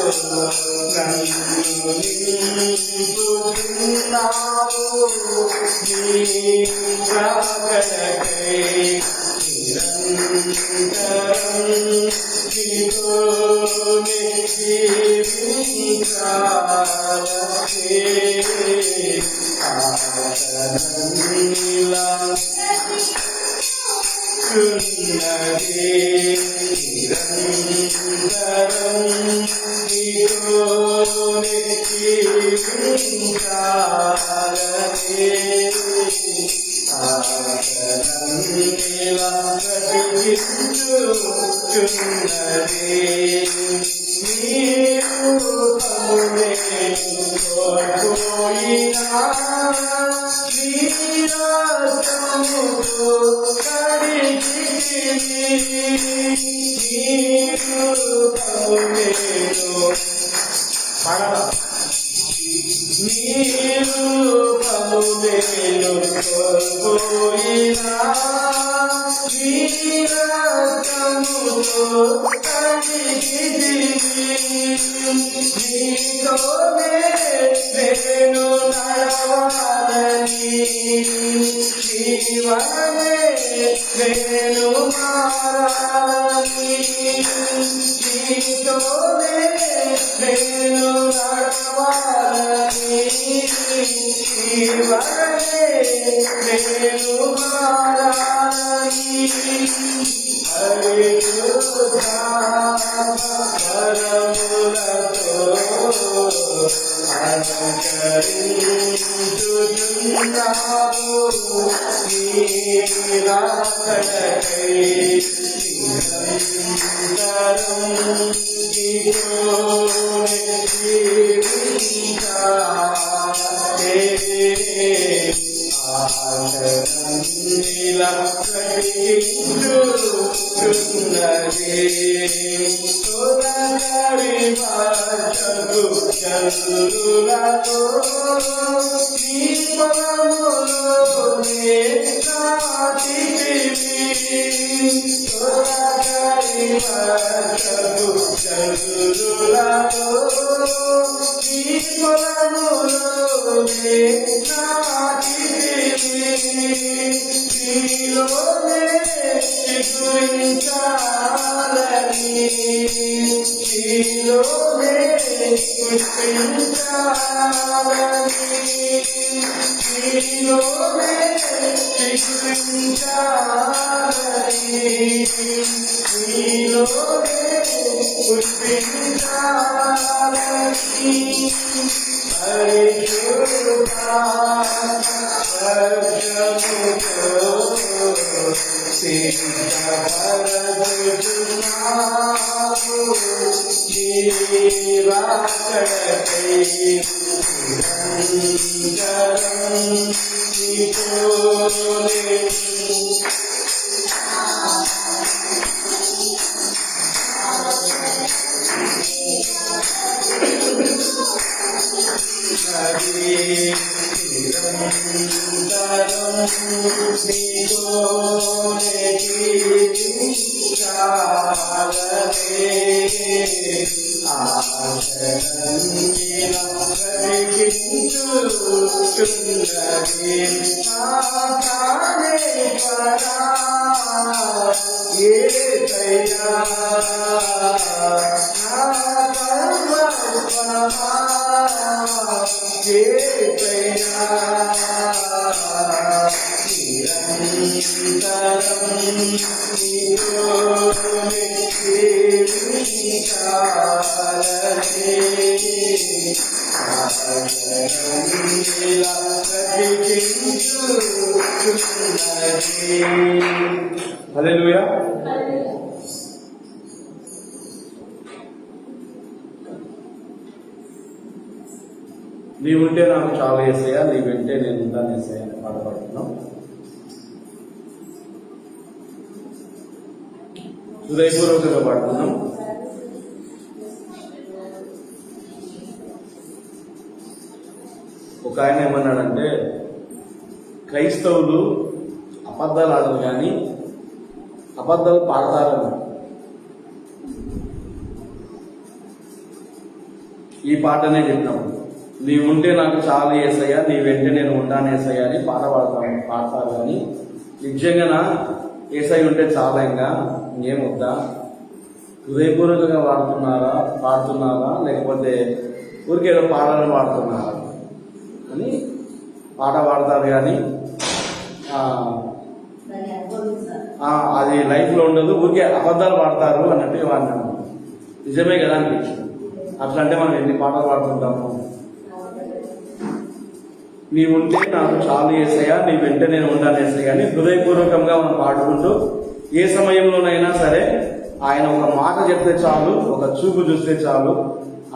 నన్ను నింపుతున్నావు నీ రాకడకై నిరంతరం నీతోనే జీవించాలనే ఆశలన్నిలా ఉన్నదే నిరంతరం నీతోనే జీవించాలనే ఆశలన్నిలా ప్రతిష్ఠించుచున్నదే నీ రూపమునే కోల్పోయినా నీ రక్తముతో కడిగితివి నీ రూపమునే నీ రూపమునే కోల్పోయినా నీ రక్తముతో కడిగితివి నీతోనే నేను నడవాలని జీవనమే నేను మారాలని నీతోనే నేను నడవాలని జీవనమే నేను మారాలని వరములతో అలంకరించుచున్నావు నీ రాకడకై నిరంతరం నీతోనే జీవించాలనే ఆశలన్నిలా ప్రకటించుచున్నదే తొలకరి భాషకు జల్లులతో నీ పొలములోనే నాటితివి తొలకరి భాషకు జల్లులతో నీ పొలములోనే నాటితివి నీలోనే చిగురించాలని నీలోనే పుష్పించాలని నీలోనే చిగురించాలని నీలోనే పుష్పించాలని పరిశుద్ధ వర్షముతో సిద్ధపరచుచున్నావు నీ రాకడకై నిరంతరం నీతోనే నిరంతరం నీతోనే జీవించాలనే ఆశలన్నిలా ప్రకటించుచున్నదే నాకానే పరా యేసయ్యా నా కర్మఫలమా యేసయ్యా నిరంతరం నీతోనే జీవించాలనే ఆశలన్నిలా ప్రకటించుచున్నదే. హల్లెలూయా. నీవుంటే నాకు చాలా యేసయ్యా, నీ వెంటే నేను ఉంటాను యేసయ్యా అని పాడబడుతున్నాం. హృదయపూర్వకంగా పాడుతున్నాం. ఒక ఆయన ఏమన్నాడంటే, క్రైస్తవులు అబద్ధాలు ఆడరు కానీ అబద్ధాలు పాడతారని. ఈ పాటనే చెప్పినప్పుడు నీవుంటే నాకు చాలు యేసయ్యా, నీ వెంటే నేను ఉంటాను యేసయ్యా అని పాడతారు. కానీ నిజంగా యేసయ్య ఉంటే చాలా ఇంకా ఇంకేం వద్దా? హృదయపూర్వకంగా పాడుతున్నారా లేకపోతే ఊరికేదో పాడాలని పాడుతున్నారా అని పాట పాడతారు. కానీ అది లైఫ్లో ఉండదు, ఊరికే అబద్ధాలు పాడతారు అన్నట్టు వాడినాను. నిజమే కదా అనిపించింది. అట్లా అంటే మనం ఎన్ని పాటలు పాడుతుంటాము. నీవుంటే నాకు చాలు యేసయ్యా, నీ వెంట నేను ఉంటాను యేసయ్యా అని హృదయపూర్వకంగా మనం పాడుకుంటూ ఏ సమయంలోనైనా సరే ఆయన ఒక మాట చెప్తే చాలు, ఒక చూపు చూస్తే చాలు,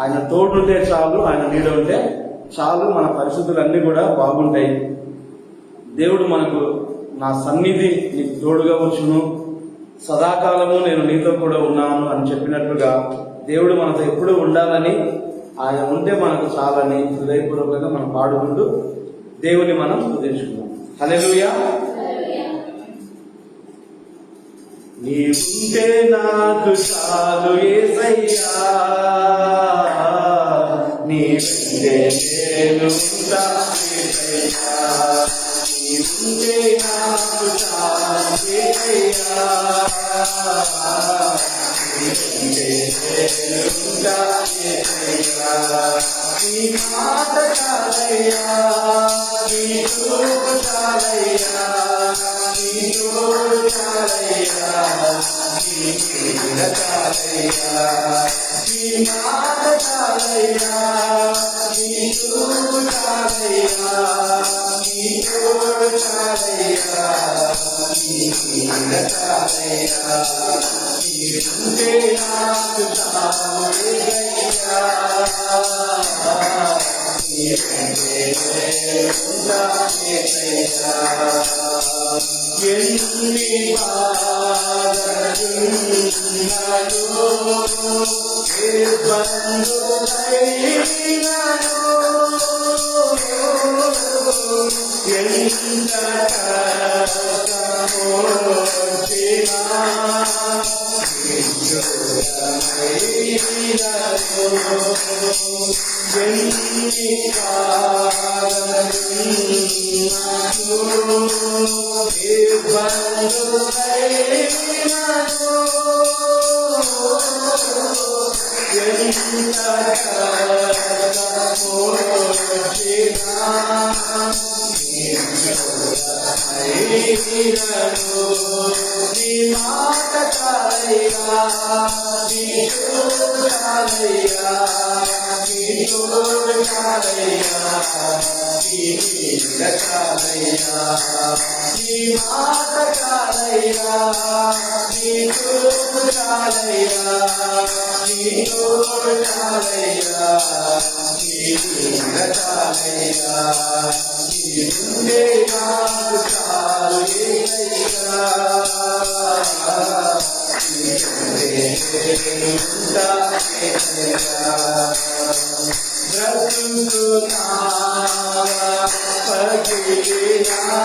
ఆయన తోడుంటే చాలు, ఆయన నీడ ఉంటే చాలు, మన పరిస్థితులన్నీ కూడా బాగుంటాయి. దేవుడు మనకు నా సన్నిధి నీకు తోడుగా వచ్చును, సదాకాలము నేను నీతో కూడా ఉన్నాను అని చెప్పినట్లుగా దేవుడు మనతో ఎప్పుడు ఉండాలని, ఆయన ఉంటే మనకు చాలని హృదయపూర్వకంగా మనం పాడుకుంటూ దేవుని మనం స్తుతించుకుందాం. హల్లెలూయా. నీవుంటే నాకు చాలు యేసయ్యా, నీ వెంటే నేను ఉంటా యేసయ్యా, నీవుంటే నాకు చాలు యేసయ్యా, నీ వెంటే నేను ఉంటా యేసయ్యా, నీ మాట చాలయ్యా, నీ చూపు చాలయ్యా, నీ తోడు చాలయ్యా, నీ నీడ చాలయ్యా, నీ మాట చాలయ్యా, నీ చూపు చాలయ్యా, నీ తోడు చాలయ్యా, నీ నీడ చాలయ్యా, నీవుంటే నాకు చాలు యేసయ్యా, నీ వెంటే ఉంటా యేసయ్యా, ఎన్ని బాధలున్నను ఇబ్బందులైనను ఎంత కష్టమొచ్చినా ఎన్ని బాధలున్నను ఇబ్బందులైనను ఎంత కష్టమొచ్చినా నీ మాట చాలయ్యా, నీ చూపు చాలయ్యా, నీ తోడు చాలయ్యా, నీ నీడ చాలయ్యా, నీ మాట చాలయ్యా, నీ చూపు చాలయ్యా, నీ తోడు చాలయ్యా, నీ నీడ చాలయ్యా, నీవుంటే నాకు చాలు యేసయ్యా, నీ వెంటే నేను ఉంటా యేసయ్యా, బ్రతుకున్నావా పగిలినా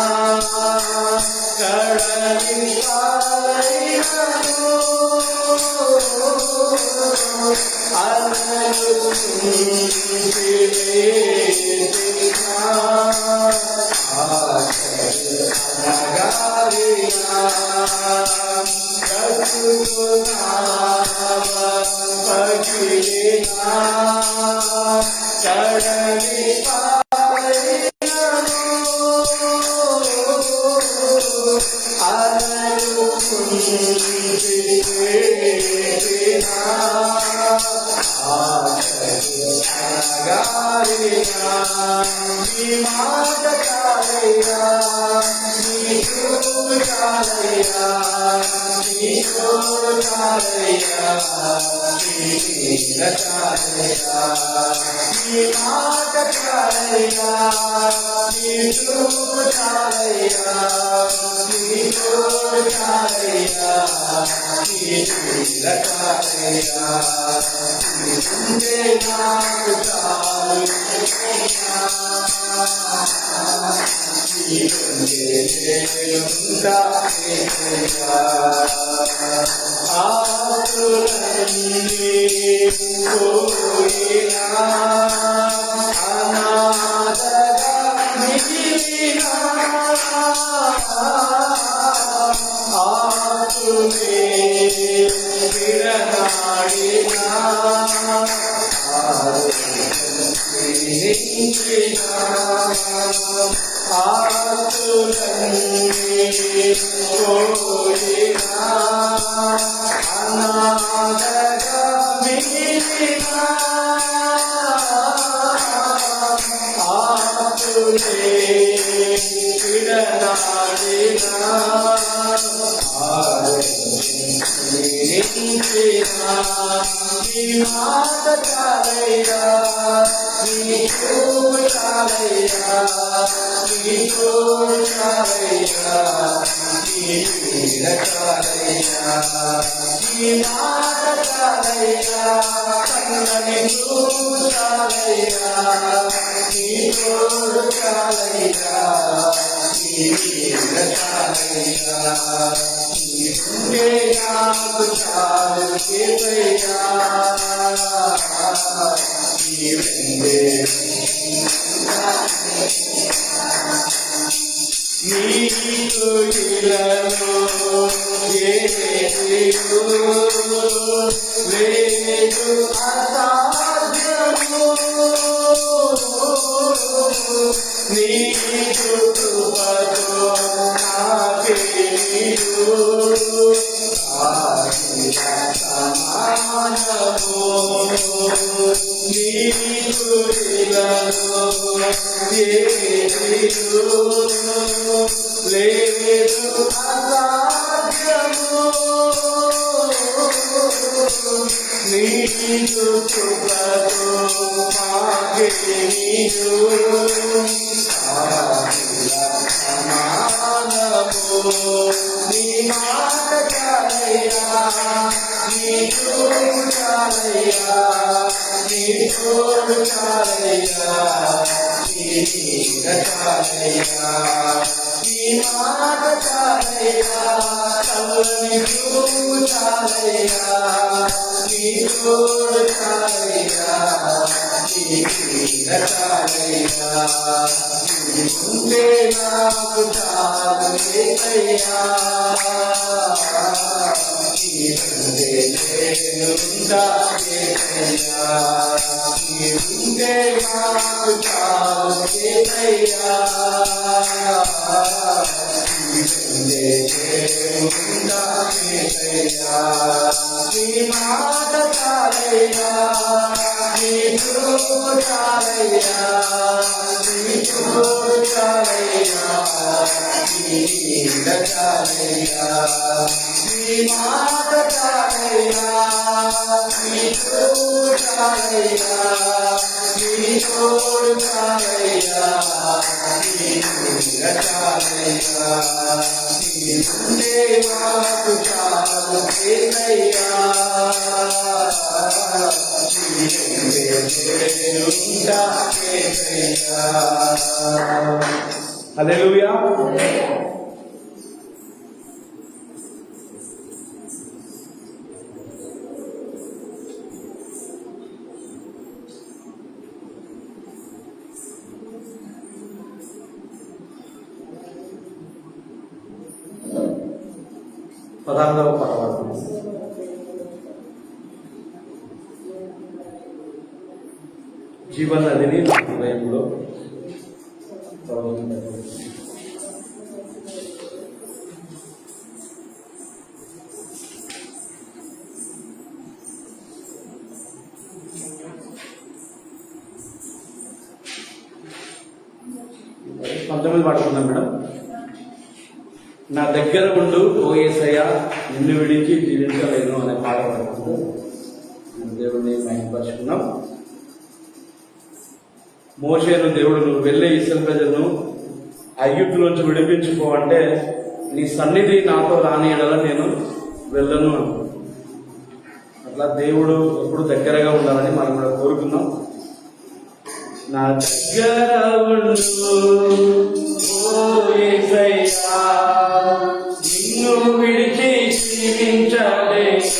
కడలి పాలైనను అలలు కుంగివేసినా అనగారినా బ్రతుకున్నావా పగిలినా కడలి పాలైనను అలలు కుంగివేసినా అనగారినా నీ మాట చాలయ్యా, నీ చూపు చాలయ్యా, నీ తోడు చాలయ్యా, నీ నీడ చాలయ్యా, నీ మాట చాలయ్యా, నీ చూపు చాలయ్యా, నీ తోడు చాలయ్యా, నీ నీడ చాలయ్యా, నీవుంటే నాకు చాలు యేసయ్యా, నీ వెంటే నేను ఉంటా యేసయ్యా, ఆతులన్నీ పోయినా అనాథగా మిగిలిన ఆతులే విడనాడినా ఆతులన్నీ పోయినా అనాథగా మిగిలిన ఆతులే విడనాడినా నీ మాట చాలయ్యా నీ తోడు చాలయ్యా నీ తోడు చాలయ్యా నీ నీడ చాలయ్యా నీ మాట చాలయ్యా కన్నని తోడు చాలయ్యా నీ తోడు చాలయ్యా నీ నీడ చాలయ్యా నీవుంటే నాకు చాలు కేవయ్యా నీవెందే నీకు ఇలలో ఏదో లేదు అసాధ్యము నీ కృపతో నాకే సమానము నీకు ఇలలో ఏదో లేదు అసాధ్యము నీకు కృపతో మాకే నీకు సమానము నీ మాట చాలయ్యా నీ తోడు చాలయ్యా నీ తోడు చాలయ్యా నీ నీడ చాలయ్యా నీ మాట చాలయ్యా చల్లని చూపు చాలయ్యా నీ తోడు చాలయ్యా నీ నీడ చాలయ్యా నీవుంటే నాకు చాలు ఏసయ్యా నీవుంటే నేనుంటా ఏసయ్యా నీవుంటే నాకు చాలు ఏసయ్యా నీవుంటే నేనుంటా ఏసయ్యా నీ మాట చాలయ్యా నీ కృప చాలయ్యా నీ తోడు చాలయ్యా నీ నీడ చాలయ్యా నీ మాట చాలయ్యా నీ తోడు చాలయ్యా నీ తోడు చాలయ్యా నీ నీడ చాలయ్యా నీవుంటే నాకు చాలు ఏసయ్యా హల్లెలూయా. పదార్థవ పర్వతం జీవన నదిని నా హృదయంలో పంతొమ్మిది పడుతున్నాం మేడం. నా దగ్గర ఉండు ఓ యేసయ్యా నిన్ను విడిచి జీవించలేను అనే పాట పడుతుంది. దేవుడిని మహిమపరుచుకున్నాం. మోషేను దేవుడు నువ్వు వెళ్ళే ఇశ్రాయేలు ప్రజలను ఐగుప్తులోంచి విడిపించుకో అంటే నీ సన్నిధి నాతో రాని ఎడల నేను వెళ్ళను అను. అట్లా దేవుడు ఎప్పుడు దగ్గరగా ఉండాలని మనం కూడా కోరుకుందాం. నా దగ్గర ఉండు ఓ యేసయ్యా నిన్ను విడిచి జీవించలేను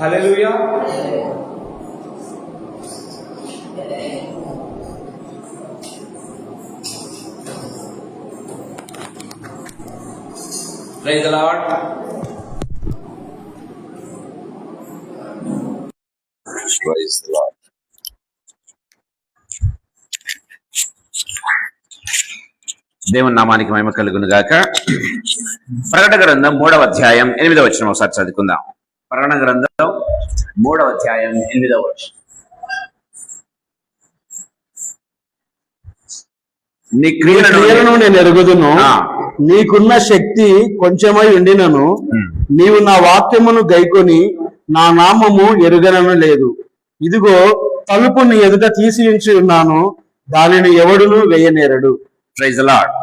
హల్లెలూయా. Praise the Lord. Praise the Lord. దేవుని నామానికి మహిమ కలుగును గాక. ప్రకటన గ్రంథం 3వ అధ్యాయం 8వ వచనం ఒకసారి చదువుకుందాం. ప్రకటన గ్రంథం 3వ అధ్యాయం 8వ వచనం. నీ క్రియలను నేను ఎరుగుదును, నీకున్న శక్తి కొంచెమై ఉండినను నీవు నా వాక్యమును గైకొని నా నామము ఎరుగనను లేదు. ఇదిగో తలుపు నీ ఎదుట తీసి ఉంచి ఉన్నాను, దానిని ఎవడును వేయనేరడు. Praise the lord.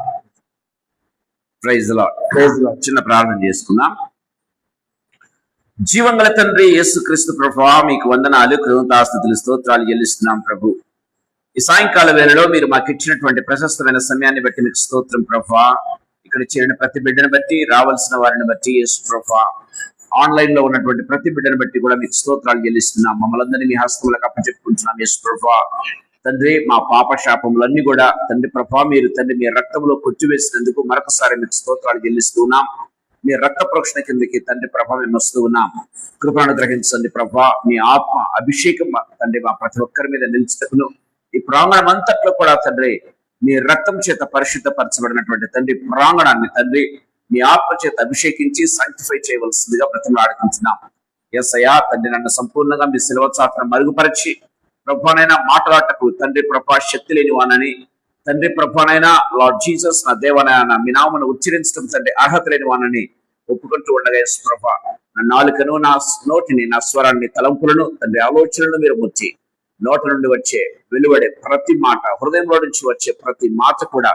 Praise the lord. చిన్న ప్రార్థన చేసుకుందాం. జీవంగల తండ్రి యేసుక్రీస్తు ప్రభువా, మీకు వందనాలు, కృతజ్ఞతాస్తుతులు, స్తోత్రాలు చెల్లిస్తున్నాం ప్రభు. ఈ సాయంకాల వేళలో మీరు మాకు ఇచ్చినటువంటి ప్రశస్తమైన సమయాన్ని బట్టి మీకు స్తోత్రం ప్రభువా. ఇక్కడ చేరిన ప్రతి బిడ్డను బట్టి, రావాల్సిన వారిని బట్టి యేసు ప్రభువా, ఆన్లైన్ లో ఉన్నటువంటి ప్రతి బిడ్డను బట్టి కూడా మీకు స్తోత్రాలు చెల్లిస్తున్నాం. మమ్మల్ని అందరినీ మీ హస్తములకు అప్పచెప్పుకుంటున్నాం యేసు ప్రభువా. తండ్రి, మా పాప శాపములన్నీ కూడా తండ్రి ప్రభా మీరు తండ్రి మీ రక్తంలో కొట్టివేసినందుకు మరొకసారి మీకు స్తోత్రాలు చెల్లిస్తున్నాం. మీ రక్త ప్రోక్షణ కిందకి తండ్రి ప్రభా మేము వస్తూ ఉన్నాం. కృపను గ్రహించండి ప్రభా. మీ ఆత్మ అభిషేకం తండ్రి మా ప్రతి ఒక్కరి మీద నిలిచిటకును, ఈ ప్రాంగణం అంతట్లో కూడా తండ్రి మీ రక్తం చేత పరిశుద్ధపరచబడినటువంటి తండ్రి ప్రాంగణాన్ని తండ్రి మీ ఆత్మ చేత అభిషేకించి సాంక్టిఫై చేయవలసిందిగా బ్రతిమలాడుకుంటున్నాం. యేసయ్యా తండ్రి, నన్ను సంపూర్ణంగా మీ సిలువ చాటును మరుగుపరిచి ప్రభానైనా మాట్లాడటకు తండ్రి ప్రభా శక్తి లేని వానని, తండ్రి ప్రభానైనా లార్డ్ జీసస్ నా దేవనైనా మీ నామమును ఉచ్చరించడం తండ్రి అర్హత లేని వానని ఒప్పుకుంటూ ఉండగా యేసు ప్రభా నా నాలుకను, నా నోటిని, నా స్వరాన్ని, తలంపులను, తండ్రి ఆలోచనలను మీరు ముచ్చి నోట నుండి వచ్చే వెలువడే ప్రతి మాట, హృదయంలో నుంచి వచ్చే ప్రతి మాట కూడా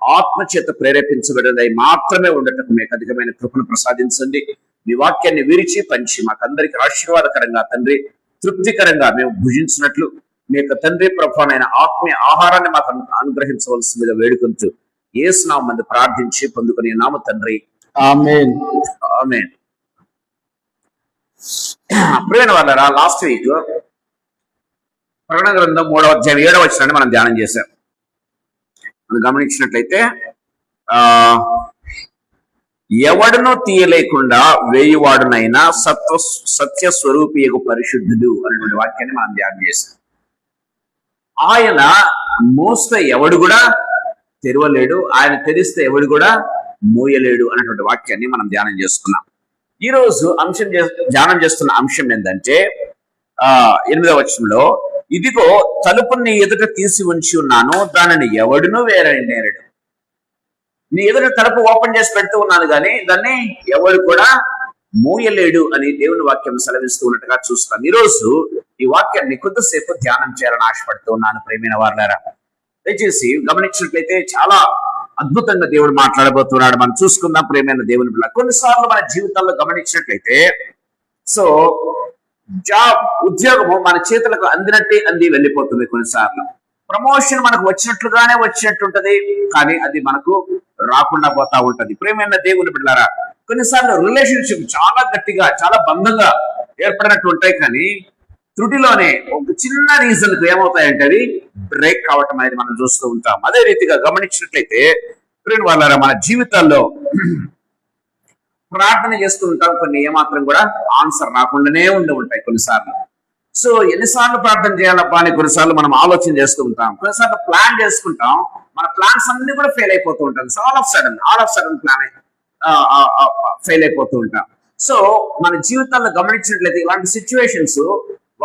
ఆత్మచేత ప్రేరేపించబడినది మాత్రమే ఉండటం మీకు అధికమైన కృపను ప్రసాదించండి. మీ వాక్యాన్ని విరిచి పంచి మాకందరికి ఆశీర్వాదకరంగా తండ్రి తృప్తికరంగా మేము భుజించినట్లు మీ యొక్క తండ్రి ప్రభానైన ఆత్మీయ ఆహారాన్ని మాకు అనుగ్రహించవలసిందిగా వేడుకొంటూ యేసు నామమున ప్రార్థించి పొందుకునే నామ తండ్రి, ఆమేన్. ఆమేన్. ప్రియమైన వాళ్ళారా, లాస్ట్ వీక్ ప్రకటన గ్రంథం 3వ అధ్యాయం 7వ వచనాన్ని మనం ధ్యానం చేశాం. మనం గమనించినట్లయితే ఎవడునూ తీయలేకుండా వేయువాడునైనా సత్య స్వరూపియగు పరిశుద్ధుడు అనేటువంటి వాక్యాన్ని మనం ధ్యానం చేశాం. ఆయన మోస్తే ఎవడు కూడా తెరవలేడు, ఆయన తెరిస్తే ఎవడు కూడా మోయలేడు అనేటువంటి వాక్యాన్ని మనం ధ్యానం చేసుకున్నాం. ఈ రోజు ధ్యానం చేస్తున్న అంశం ఏంటంటే 8వ వచనంలో, ఇదిగో తలుపు నీ ఎదుట తీసి ఉంచి ఉన్నాను, దానిని ఎవడునూ వేరనేరడు. నీ ఎదుట తలుపు ఓపెన్ చేసి పెడుతూ ఉన్నాను కానీ దాన్ని ఎవడు కూడా మూయలేడు అని దేవుని వాక్యం సెలవిస్తూ ఉన్నట్టుగా చూస్తాం. ఈరోజు ఈ వాక్యాన్ని కొద్దిసేపు ధ్యానం చేయాలని ఆశపడుతూ ఉన్నాను. ప్రేమైన వారులారా, దయచేసి గమనించినట్లయితే చాలా అద్భుతంగా దేవుడు మాట్లాడబోతున్నాడు. మనం చూసుకుందాం ప్రేమైన దేవుని బిడ్డ. కొన్నిసార్లు మన జీవితాల్లో గమనించినట్లయితే ఉద్యోగము మన చేతులకు అందినట్టే అంది వెళ్ళిపోతుంది. కొన్నిసార్లు ప్రమోషన్ మనకు వచ్చినట్లుగానే వచ్చినట్టుంటది, కానీ అది మనకు రాకుండా పోతా ఉంటది. ప్రేమైన దేవుని బిడ్డలారా, కొన్నిసార్లు రిలేషన్షిప్ చాలా గట్టిగా, చాలా బంధంగా ఏర్పడినట్టు ఉంటాయి, కానీ త్రుటిలోనే ఒక చిన్న రీజన్ కు ఏమవుతాయంటే అవి బ్రేక్ కావటం అనేది మనం చూస్తూ ఉంటాం. అదే రీతిగా గమనించినట్లయితే ప్రేమ వాళ్ళారా, మన జీవితాల్లో ప్రార్థన చేస్తూ ఉంటాం, కొన్ని ఏమాత్రం కూడా ఆన్సర్ రాకుండానే ఉంటాయి కొన్నిసార్లు. సో ఎన్నిసార్లు ప్రార్థన చేయాలబ్బా అని కొన్నిసార్లు మనం ఆలోచన చేస్తూ ఉంటాం. కొన్నిసార్లు ప్లాన్ చేసుకుంటాం, మన ప్లాన్స్ అన్ని కూడా ఫెయిల్ అయిపోతూ ఉంటాం. All of sudden plan fail అయిపోతూ ఉంటాం. సో మన జీవితాల్లో గమనించినట్లయితే ఇలాంటి సిచ్యువేషన్స్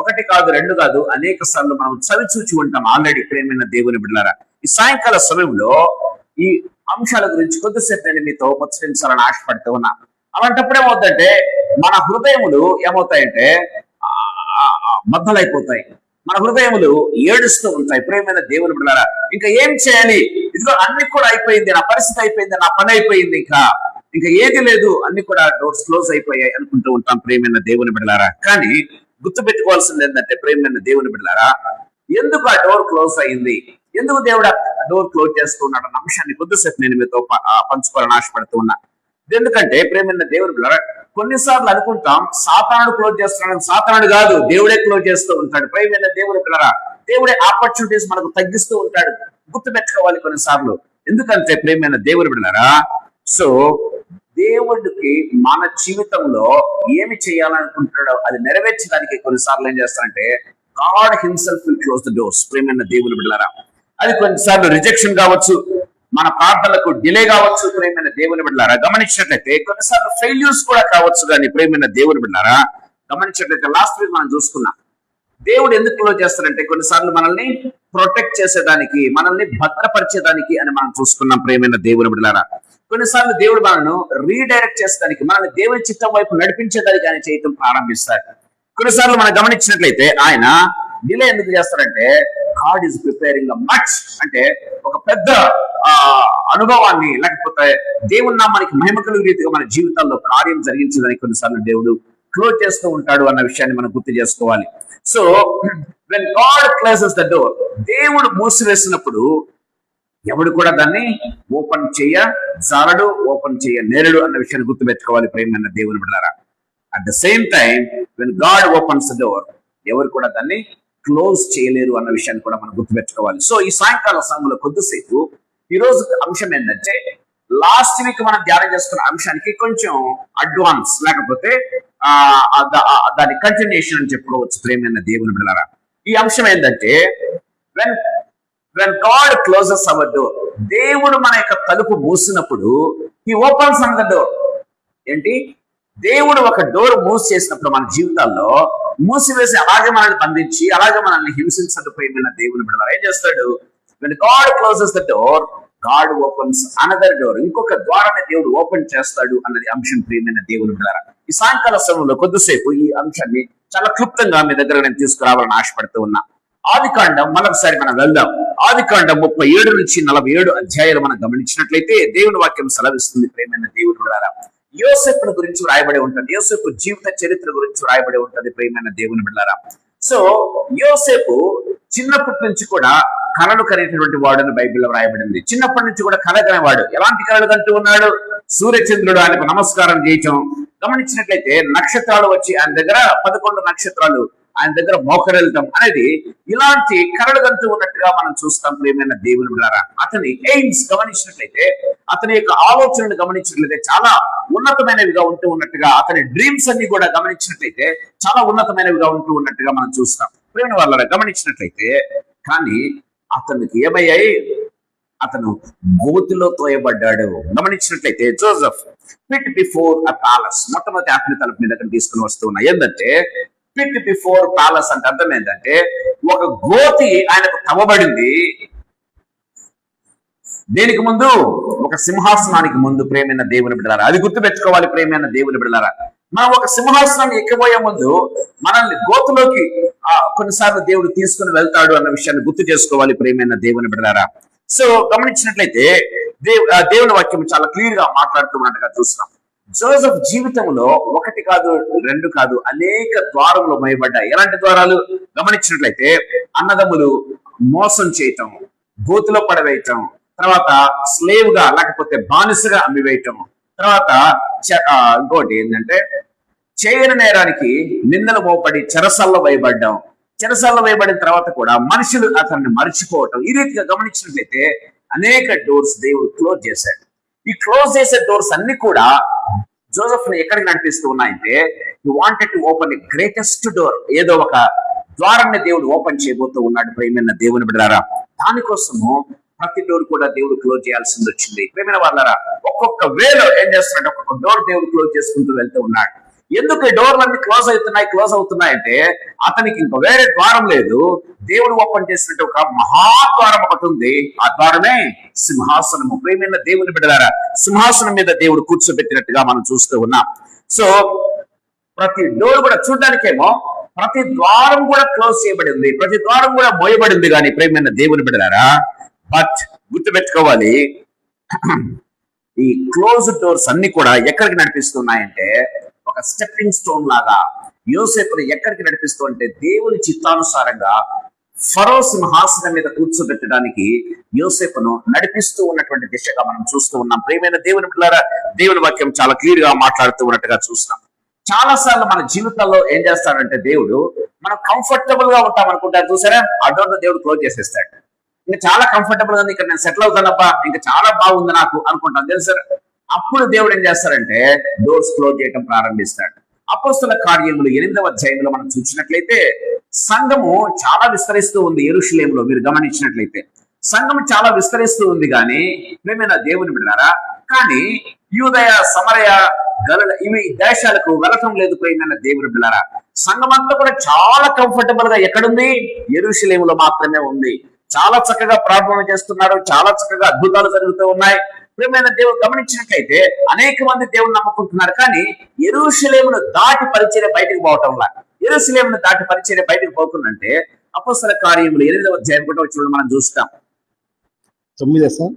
ఒకటి కాదు, రెండు కాదు, అనేక సార్లు మనం చవి చూచి ఉంటాం ఆల్రెడీ. ప్రేమైన దేవుని బిడ్డలారా, ఈ సాయంకాల సమయంలో ఈ అంశాల గురించి కొద్దిసేపు నేను మీతో ముచ్చరించాలని ఆశపడుతూ ఉన్నా. అలాంటప్పుడు ఏమవుతుందంటే మన హృదయములు ఏమవుతాయంటే బద్దలైపోతాయి, మన హృదయములు ఏడుస్తూ ఉంటాయి. ప్రేమైన దేవుని బిడ్డలారా, ఇంకా ఏం చేయాలి, ఇదిగో అన్ని కూడా అయిపోయింది, నా పరిస్థితి అయిపోయింది, నా పని అయిపోయింది, ఇంకా ఏది లేదు, అన్ని కూడా డోర్స్ క్లోజ్ అయిపోయాయి అనుకుంటూ ఉంటాం. ప్రేమైన దేవుని బిడ్డలారా, కానీ గుర్తుపెట్టుకోవాల్సింది ఏంటంటే ప్రేమైన దేవుని బిడ్డలారా, ఎందుకు ఆ డోర్ క్లోజ్ అయింది, ఎందుకు దేవుడు డోర్ క్లోజ్ చేస్తూ ఉన్నాడు అన్న అంశాన్ని కొద్దిసేపు నేను మీతో పంచుకోవాలని ఆశపడుతూ ఉన్నా. ఎందుకంటే ప్రేమైన దేవుని బిడ్డలారా, కొన్నిసార్లు అనుకుంటాం సాతానుడు క్లోజ్ చేస్తున్నాడు, సాతానుడు కాదు, దేవుడే క్లోజ్ చేస్తూ ఉంటాడు. ప్రేమైన దేవుని బిడ్డలారా, దేవుడే ఆపర్చునిటీస్ మనకు తగ్గిస్తూ ఉంటాడు. గుర్తుపెట్టుకోవాలి కొన్నిసార్లు. ఎందుకంటే ప్రేమైన దేవుని బిడ్డలారా, సో దేవుడికి మన జీవితంలో ఏమి చేయాలనుకుంటున్నాడో అది నెరవేర్చడానికి కొన్నిసార్లు ఏం చేస్తారంటే God himself will close the doors. ప్రేమైన దేవుని బిడ్డలారా, అది కొన్నిసార్లు రిజెక్షన్ కావచ్చు, మన ప్రార్థనలకు డిలే కావచ్చు. ప్రేమైన దేవుని బిడ్డలారా, గమనించినట్లయితే కొన్నిసార్లు ఫెయిల్యూర్స్ కూడా కావచ్చు. కానీ ప్రేమైన దేవుని బిడ్డలారా, గమనించినట్లయితే లాస్ట్ వీక్ మనం చూసుకున్నాం, దేవుడు ఎందుకు క్లోజ్ చేస్తారంటే కొన్నిసార్లు మనల్ని ప్రొటెక్ట్ చేసేదానికి, మనల్ని భద్రపరిచేదానికి అని మనం చూసుకున్నాం. ప్రేమైన దేవుని బిడ్డలారా, కొన్నిసార్లు దేవుడు మనల్ని రీడైరెక్ట్ చేసేదానికి, మనల్ని దేవుని చిత్తం వైపు నడిపించేదానికి ఆయన చేయటం ప్రారంభిస్తాడు. కొన్నిసార్లు మనం గమనించినట్లయితే ఆయన డిలే ఎందుకు చేస్తారంటే గాడ్ ఈజ్ ప్రిపేరింగ్ మచ్, అంటే ఒక పెద్ద అనుభవాన్ని, లేకపోతే దేవుని నామానికి మహిమ కలుగు రీతిగా మన జీవితాల్లో కార్యం జరిగించడానికి కొన్నిసార్లు దేవుడు క్లోజ్ చేస్తూ ఉంటాడు అన్న విషయాన్ని మనం గుర్తు చేసుకోవాలి. So when God closes the door, దేవుడు మూసివేసినప్పుడు ఎవడు కూడా దాన్ని ఓపెన్ జాలడు, ఓపెన్ నేరడు అన్న విషయాన్ని గుర్తుపెట్టుకోవాలి. ప్రేమైన దేవుని బిడ్డలారా, at the same time when God opens the door, ఎవరు కూడా దాన్ని క్లోజ్ చేయలేరు అన్న విషయాన్ని కూడా మనం గుర్తుపెట్టుకోవాలి. సో ఈ సాయంకాల సమయంలో కొద్దిసేపు ఈ రోజు అంశం ఏంటంటే లాస్ట్ వీక్ మనం ధ్యానం చేసుకున్న అంశానికి కొంచెం అడ్వాన్స్, లేకపోతే దాని కంటిన్యూషన్ అని చెప్పుకోవచ్చు. ప్రేమైన దేవుని బిడ్డలారా, ఈ అంశం ఏంటంటే when God closes our door, దేవుడు మన యొక్క తలుపు మూసినప్పుడు he opens another door. ఏంటి, దేవుడు ఒక డోర్ మూసి చేసినప్పుడు మన జీవితాల్లో మూసివేసి అలాగే మనల్ని బంధించి అలాగే మనల్ని హింసించదు ప్రేమైన దేవుని బిడ్డలారా. ఏం చేస్తాడు? when God closes the door, God opens another door. ఇంకొక ద్వారాన్ని దేవుడు ఓపెన్ చేస్తాడు అన్నది అంశం ప్రియమైన దేవుని బిడ్డలారా. ఈ సాయంకాల సమయంలో కొద్దిసేపు ఈ అంశాన్ని చాలా క్లుప్తంగా మీ దగ్గర నేను తీసుకురావాలని ఆశపడుతూ ఉన్నా. ఆదికాండం మరొకసారి మనం వెళ్దాం. ఆదికాండం 37 నుంచి 47 అధ్యాయాలు మనం గమనించినట్లయితే దేవుని వాక్యం సెలవిస్తుంది ప్రియమైన దేవుని బిడ్డలారా. యోసేపును గురించి రాయబడి ఉంటుంది. యోసేపు జీవిత చరిత్ర గురించి రాయబడి ఉంటుంది ప్రియమైన దేవుని బిడ్డలారా. సో యోసేపు చిన్నప్పటి నుంచి కూడా కళలు కనేటువంటి వాడు అని బైబిల్లో రాయబడింది. చిన్నప్పటి నుంచి కూడా కళ కనేవాడు. ఎలాంటి కళలు కంటూ ఉన్నాడు? సూర్యచంద్రుడు ఆయనకు నమస్కారం చేయటం గమనించినట్లయితే, నక్షత్రాలు వచ్చి ఆయన దగ్గర 11 నక్షత్రాలు ఆయన దగ్గర మోకరెళ్తాం అనేది ఇలాంటి కళలు కంటూ ఉన్నట్టుగా మనం చూస్తాం ప్రియమైన దేవుని బిడ్డలారా. అతని ఎయిమ్స్ గమనించినట్లయితే, అతని యొక్క ఆలోచనలు గమనించినట్లయితే చాలా ఉన్నతమైనవిగా ఉంటూ ఉన్నట్టుగా, అతని డ్రీమ్స్ అన్ని కూడా గమనించినట్లయితే చాలా ఉన్నతమైనవిగా ఉంటూ ఉన్నట్టుగా మనం చూస్తాం ప్రియమైన వాళ్ళ గమనించినట్లయితే. కానీ అతనికి ఏమయ్యాయి? అతను గోతిలో తోయబడ్డాడు. గమనించినట్లయితే జోసెఫ్ పిట్ బిఫోర్ అ ప్యాలెస్. మొట్టమొదటి ఆత్మీయ తలుపు మీద తీసుకుని వస్తూ ఉన్నా. ఏంటంటే పిట్ బిఫోర్ ప్యాలెస్ అంటే అర్థం ఏంటంటే, ఒక గోతి ఆయనకు తవ్వబడింది. దేనికి ముందు? ఒక సింహాసనానికి ముందు ప్రేమైన దేవుని బిడ్డలారా. అది గుర్తుపెట్టుకోవాలి ప్రేమైన దేవుని బిడ్డలారా. మనం ఒక సింహాసనాన్ని ఎక్కబోయే ముందు మనల్ని గోతులోకి కొన్నిసార్లు దేవుడు తీసుకుని వెళ్తాడు అన్న విషయాన్ని గుర్తు చేసుకోవాలి ప్రేమైన దేవుని బిడ్డలారా. సో గమనించినట్లయితే దేవుని వాక్యం చాలా క్లియర్ గా మాట్లాడుతున్నట్టుగా చూస్తున్నాం. జోసెఫ్ జీవితంలో 1 కాదు 2 కాదు అనేక ద్వారములు మోయబడ్డాయి. ఎలాంటి ద్వారాలు? గమనించినట్లయితే అన్నదమ్ములు మోసం చేయటం, గోతులో పడవేయటం, తర్వాత స్లేవ్ గా లేకపోతే బానిసగా అమ్మివేయటం, తర్వాత ఇంకోటి ఏంటంటే చేయని నేరానికి నిందలు మోపడి చెరసల్లో వేయబడ్డాం. చెరసల్లో వేయబడిన తర్వాత కూడా మనుషులు అతన్ని మర్చిపోవటం. ఈ రీతిగా గమనించినట్లయితే అనేక డోర్స్ దేవుడు క్లోజ్ చేశాడు. ఈ క్లోజ్ చేసే డోర్స్ అన్ని కూడా జోసెఫ్ ని ఎక్కడికి నడిపిస్తూ ఉన్నాయంటే, you wanted to open the greatest door. ఏదో ఒక ద్వారాన్ని దేవుడు ఓపెన్ చేయబోతూ ఉన్నాడు ప్రేమైన దేవుని బిడ్డలారా. దానికోసము ప్రతి డోర్ కూడా దేవుడు క్లోజ్ చేయాల్సింది వచ్చింది ప్రేమైన వాళ్ళారా. ఒక్కొక్క వేలో ఏం చేస్తున్నాడు? ఒక్కొక్క డోర్ దేవుడు క్లోజ్ చేసుకుంటూ వెళ్తూ ఉన్నాడు. ఎందుకు ఈ డోర్లన్నీ క్లోజ్ అవుతున్నాయి అంటే, అతనికి ఇంక వేరే ద్వారం లేదు. దేవుడు ఓపెన్ చేసినట్టు ఒక మహాద్వారం ఒకటి ఉంది. ఆ ద్వారమే సింహాసనము. ప్రేమైన దేవుని బిడ్డలారా, సింహాసనం మీద దేవుడు కూర్చోబెట్టినట్టుగా మనం చూస్తూ ఉన్నాం. సో ప్రతి డోర్ కూడా చూడడానికేమో ప్రతి ద్వారం కూడా క్లోజ్ చేయబడింది, ప్రతి ద్వారం కూడా మోయబడింది. కానీ ప్రేమైన దేవుని బిడ్డలారా, బట్ గుర్తుపెట్టుకోవాలి, ఈ క్లోజ్ డోర్స్ అన్ని కూడా ఎక్కడికి నడిపిస్తున్నాయంటే, ఒక స్టెప్పింగ్ స్టోన్ లాగా యోసేపుని ఎక్కడికి నడిపిస్తూ అంటే, దేవుని చిత్తానుసారంగా ఫరో సింహాసనం మీద కూర్చోబెట్టడానికి యోసేపును నడిపిస్తూ ఉన్నటువంటి దిశగా మనం చూస్తూ ఉన్నాం. ప్రియమైన దేవుని బిడ్డలారా, దేవుని వాక్యం చాలా క్లియర్ గా మాట్లాడుతూ ఉన్నట్టుగా చూస్తాం. చాలా సార్లు మన జీవితాల్లో ఏం చేస్తాడంటే, దేవుడు మనం కంఫర్టబుల్ గా ఉంటాం అనుకుంటారు చూసారా, ఆ డోర్ దేవుడు క్లోజ్ చేసేస్తాడు. ఇంకా చాలా కంఫర్టబుల్ గా ఇక్కడ నేను సెటిల్ అవుతానబ్బా, ఇంకా చాలా బాగుంది నాకు అనుకుంటాను తెలుసారా. అప్పుడు దేవుడు ఏం చేస్తారంటే డోర్స్ క్లోజ్ చేయడం ప్రారంభిస్తాడు. అపోస్తల కార్యములు 8వ అధ్యాయంలో మనం చూసినట్లయితే, సంఘము చాలా విస్తరిస్తూ ఉంది యెరూషలేములో. మీరు గమనించినట్లయితే సంఘం చాలా విస్తరిస్తూ ఉంది, కానీ ప్రేమైన దేవుని బిడ్డలారా, కానీ యూదయ, సమరయ, గలిలయ ఇవి దేశాలకు వెళ్ళటం లేదు ప్రేమైన దేవుని బిడ్డలారా. సంఘం అంతా కూడా చాలా కంఫర్టబుల్ గా ఎక్కడుంది? యెరూషలేములో మాత్రమే ఉంది. చాలా చక్కగా ప్రార్థన చేస్తున్నారు, చాలా చక్కగా అద్భుతాలు జరుగుతూ ఉన్నాయి. ప్రియమైన దేవుడు గమనించినట్లయితే అనేక మంది దేవుడు నమ్ముకుంటున్నారు, కానీ యెరూషలేమును దాటి పరిచర్య బయటకు పోవటంలా. యెరూషలేమును దాటి పరిచర్య బయటకు పోతుందంటే అపోస్తల కార్యములు 8వ అధ్యాయం 1వ వచనం మనం చూస్తాం. 9 సార్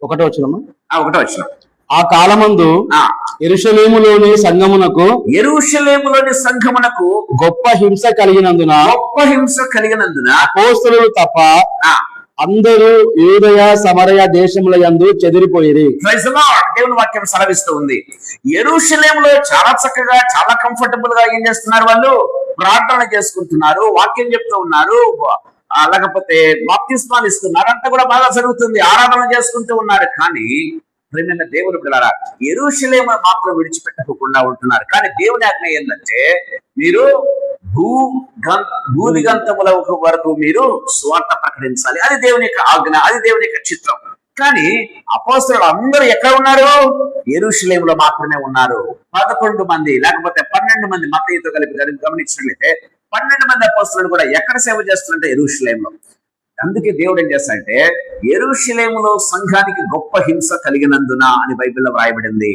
1వ వచనం. 1వ వచనం. ఆ కాలమందు యెరూషలేములోని సంఘమునకు గొప్ప హింస కలిగినందున అపోస్తలులు తప్ప అందరూ యూదయ సమరయ దేశముల యందు చెదిరిపోయిరి. దేవుని వాక్యం సెలవిస్తూ ఉంది. యెరూషలేములో చాలా చక్కగా, చాలా కంఫర్టబుల్ గా ఏం చేస్తున్నారు? వాళ్ళు ప్రార్థన చేసుకుంటున్నారు, వాక్యం చెప్తూ ఉన్నారు, లేకపోతే బాప్తిస్మాలు ఇస్తున్నారు, అంతా కూడా బాగా జరుగుతుంది, ఆరాధన చేసుకుంటూ ఉన్నారు. కానీ ప్రియమైన దేవుని బిడ్డలారా, యెరూషలేము మాత్రం విడిచిపెట్టకుండా ఉంటున్నారు. కానీ దేవుని ఆజ్ఞ ఏంటంటే, మీరు భూదిగంతముల వరకు మీరు స్వార్థ ప్రకటించాలి. అది దేవుని యొక్క ఆజ్ఞ, అది దేవుని యొక్క చిత్రం. కానీ అపోస్తలులు అందరూ ఎక్కడ ఉన్నారు? యెరూషలేములో మాత్రమే ఉన్నారు. 11 మంది లేకపోతే 12 మంది మత్తయితో కలిపి గమనించినట్లయితే 12 మంది అపోస్తలులు కూడా ఎక్కడ సేవ చేస్తున్నారంటే యెరూషలేములో. అందుకే దేవుడు ఏం చేస్తాడంటే యెరూషలేములో సంఘానికి గొప్ప హింస కలిగినందున అని బైబిల్లో వ్రాయబడింది.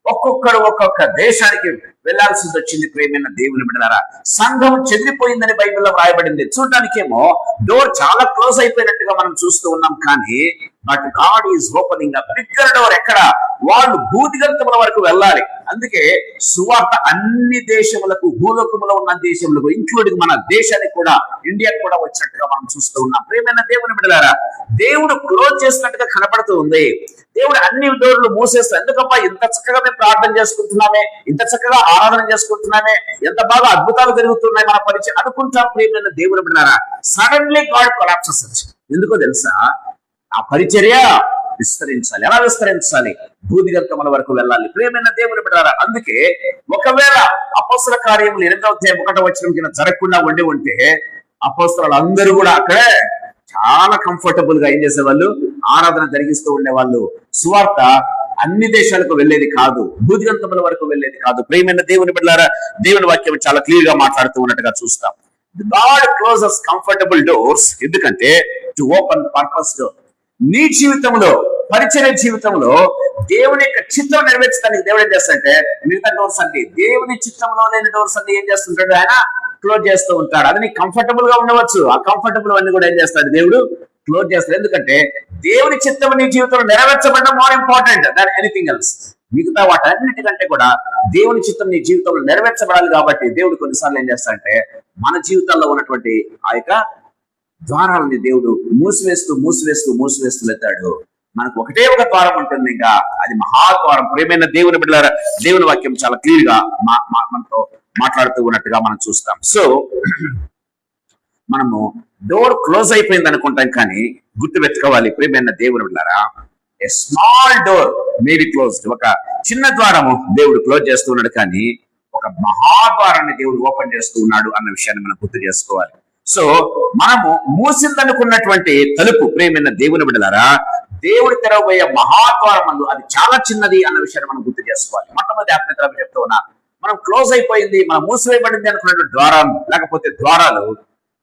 ఒక్కొక్కరు ఒక్కొక్క దేశానికి వెళ్లాల్సి వచ్చింది. ప్రేమైన దేవుని బిడ్డలారా, సంఘం చెదిరిపోయిందని బైబిల్లో వ్రాయబడింది. చూడటానికేమో డోర్ చాలా క్లోజ్ అయిపోయినట్టుగా మనం చూస్తూ ఉన్నాం, కానీ but God is opening a bigger door. ఎక్కడ? వాళ్ళు భూదిగంతముల వరకు వెళ్ళాలి. అందుకే సువార్త అన్ని దేశములకు, భూలోకములో ఉన్న దేశములకు, ఇంక్లూడింగ్ మన దేశానికి కూడా, ఇండియాకి కూడా వచ్చినట్టుగా మనం చూస్తూ ఉన్నాం. ప్రేమైన దేవుని బిడ్డలారా, దేవుడు క్లోజ్ చేసినట్టుగా కనపడుతూ ఉంది. దేవుడు అన్ని డోర్లు మూసేస్తాడు. ఎందుకబ్బా ఇంత చక్కగా మేము ప్రార్థన చేసుకుంటున్నామే, ఇంత చక్కగా ఆరాధన చేసుకుంటున్నామే, ఎంత బాగా అద్భుతాలు జరుగుతున్నాయి మన పరిచయం అనుకుంటాం. ప్రేమైన దేవుని బిడ్డలారా, సడన్లీ గాడ్ కొలాప్సెస్. ఎందుకో తెలుసా? ఆ పరిచర్య విస్తరించాలి. ఎలా విస్తరించాలి? భూదిగంతముల వరకు వెళ్ళాలి. ప్రియమైన దేవుని బిడ్డలారా, అందుకే ఒకవేళ అపోస్తల కార్యములు 8వ అధ్యాయం 1వ వచనం కింద జరగకుండా ఉంటే అపోస్తలు అందరూ కూడా అక్కడే చాలా కంఫర్టబుల్ గా ఏం చేసేవాళ్ళు? ఆరాధన జరిగిస్తూ ఉండేవాళ్ళు. సువార్త అన్ని దేశాలకు వెళ్ళేది కాదు, భూదిగంతముల వరకు వెళ్ళేది కాదు. ప్రియమైన దేవుని బిడ్డలారా, దేవుని వాక్యం చాలా క్లియర్ గా మాట్లాడుతూ ఉన్నట్టుగా చూస్తాం. God closes comfortable doors. ఎందుకంటే టు ఓపెన్ పర్పస్ డోర్. నీ జీవితంలో, పరిచర్య జీవితంలో దేవుని యొక్క చిత్తం నెరవేర్చడానికి దేవుడు ఏం చేస్తాడంటే మిగతా డోర్స్ అన్ని, దేవుని చిత్తంలో లేని డోర్స్ అన్ని ఏం చేస్తుంటాడు? ఆయన క్లోజ్ చేస్తూ ఉంటాడు. అది నీకు కంఫర్టబుల్ గా ఉండవచ్చు, ఆ కంఫర్టబుల్ అన్ని కూడా ఏం చేస్తాడు? దేవుడు క్లోజ్ చేస్తాడు. ఎందుకంటే దేవుని చిత్తం నీ జీవితంలో నెరవేర్చబడడం more important than anything else. మిగతా వాటన్నిటికంటే కూడా దేవుని చిత్తం నీ జీవితంలో నెరవేర్చబడాలి. కాబట్టి దేవుడు కొన్నిసార్లు ఏం చేస్తాడంటే మన జీవితాల్లో ఉన్నటువంటి ఆ యొక్క ద్వారాలని దేవుడు మూసివేస్తూ వెళ్తాడు. మనకు ఒకటే ఒక ద్వారం ఉంటుంది, ఇంకా అది మహాద్వారం. ప్రియమైన దేవుని బిడ్డలారా, దేవుని వాక్యం చాలా క్లియర్ గా మనతో మాట్లాడుతూ ఉన్నట్టుగా మనం చూస్తాం. సో మనము డోర్ క్లోజ్ అయిపోయింది అనుకుంటాం, కానీ గుర్తు పెట్టుకోవాలి ప్రియమైన దేవుని బిడ్డలారా, a small door may be closed. ఒక చిన్న ద్వారము దేవుడు క్లోజ్ చేస్తూ ఉన్నాడు, కానీ ఒక మహాద్వారాన్ని దేవుడు ఓపెన్ చేస్తూ ఉన్నాడు అన్న విషయాన్ని మనం గుర్తు చేసుకోవాలి. సో మనము మూసిందనుకున్నటువంటి తలుపు, ప్రియమైన దేవుని బిడ్డలారా, దేవుడు తెరవబోయే మహాద్వారం అందు అది చాలా చిన్నది అన్న విషయాన్ని మనం గుర్తు చేసుకోవాలి. మొట్టమొదటి ఆత్మీయతలు చెప్తూ ఉన్నా, మనం క్లోజ్ అయిపోయింది, మనం మూసివేయబడింది అనుకున్నటువంటి ద్వారం లేకపోతే ద్వారాలు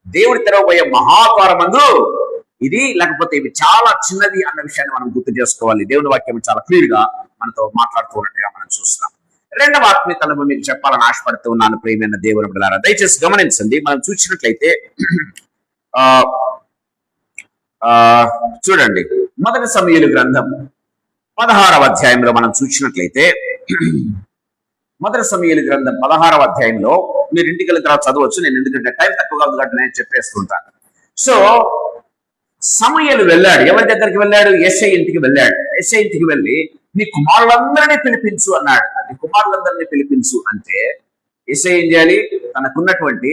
దేవుడు తెరవబోయే మహాద్వారం అందు ఇది లేకపోతే ఇవి చాలా చిన్నది అన్న విషయాన్ని మనం గుర్తు చేసుకోవాలి. దేవుని వాక్యం చాలా క్లియర్ గా మనతో మాట్లాడుతూ ఉన్నట్టుగా మనం చూస్తున్నాం. రెండవ ఆత్మీయతలను మీకు చెప్పాలని ఆశపడుతూ ఉన్నాను ప్రియమైన దేవుని బిడ్డలారా. దయచేసి గమనించండి. మనం చూసినట్లయితే చూడండి, మొదటి సమూయేలు గ్రంథం 16వ అధ్యాయంలో మనం చూసినట్లయితే, మొదటి సమూయేలు గ్రంథం 16వ అధ్యాయంలో మీరు ఇంటికి వెళ్ళిన తర్వాత చదవచ్చు. నేను ఎందుకంటే టైం తక్కువగా ఉంది కాబట్టి నేను చెప్పేస్తుంటాను. సో సమూయేలు వెళ్ళాడు. ఎవరి దగ్గరికి వెళ్ళాడు? యెషై ఇంటికి వెళ్ళాడు. యెషై ఇంటికి వెళ్ళి నీ కుమారులందరినీ పిలిపించు అన్నాడు. నీ కుమారులందరినీ పిలిపించు అంటే యెషై ఏం చేయాలి? తనకున్నటువంటి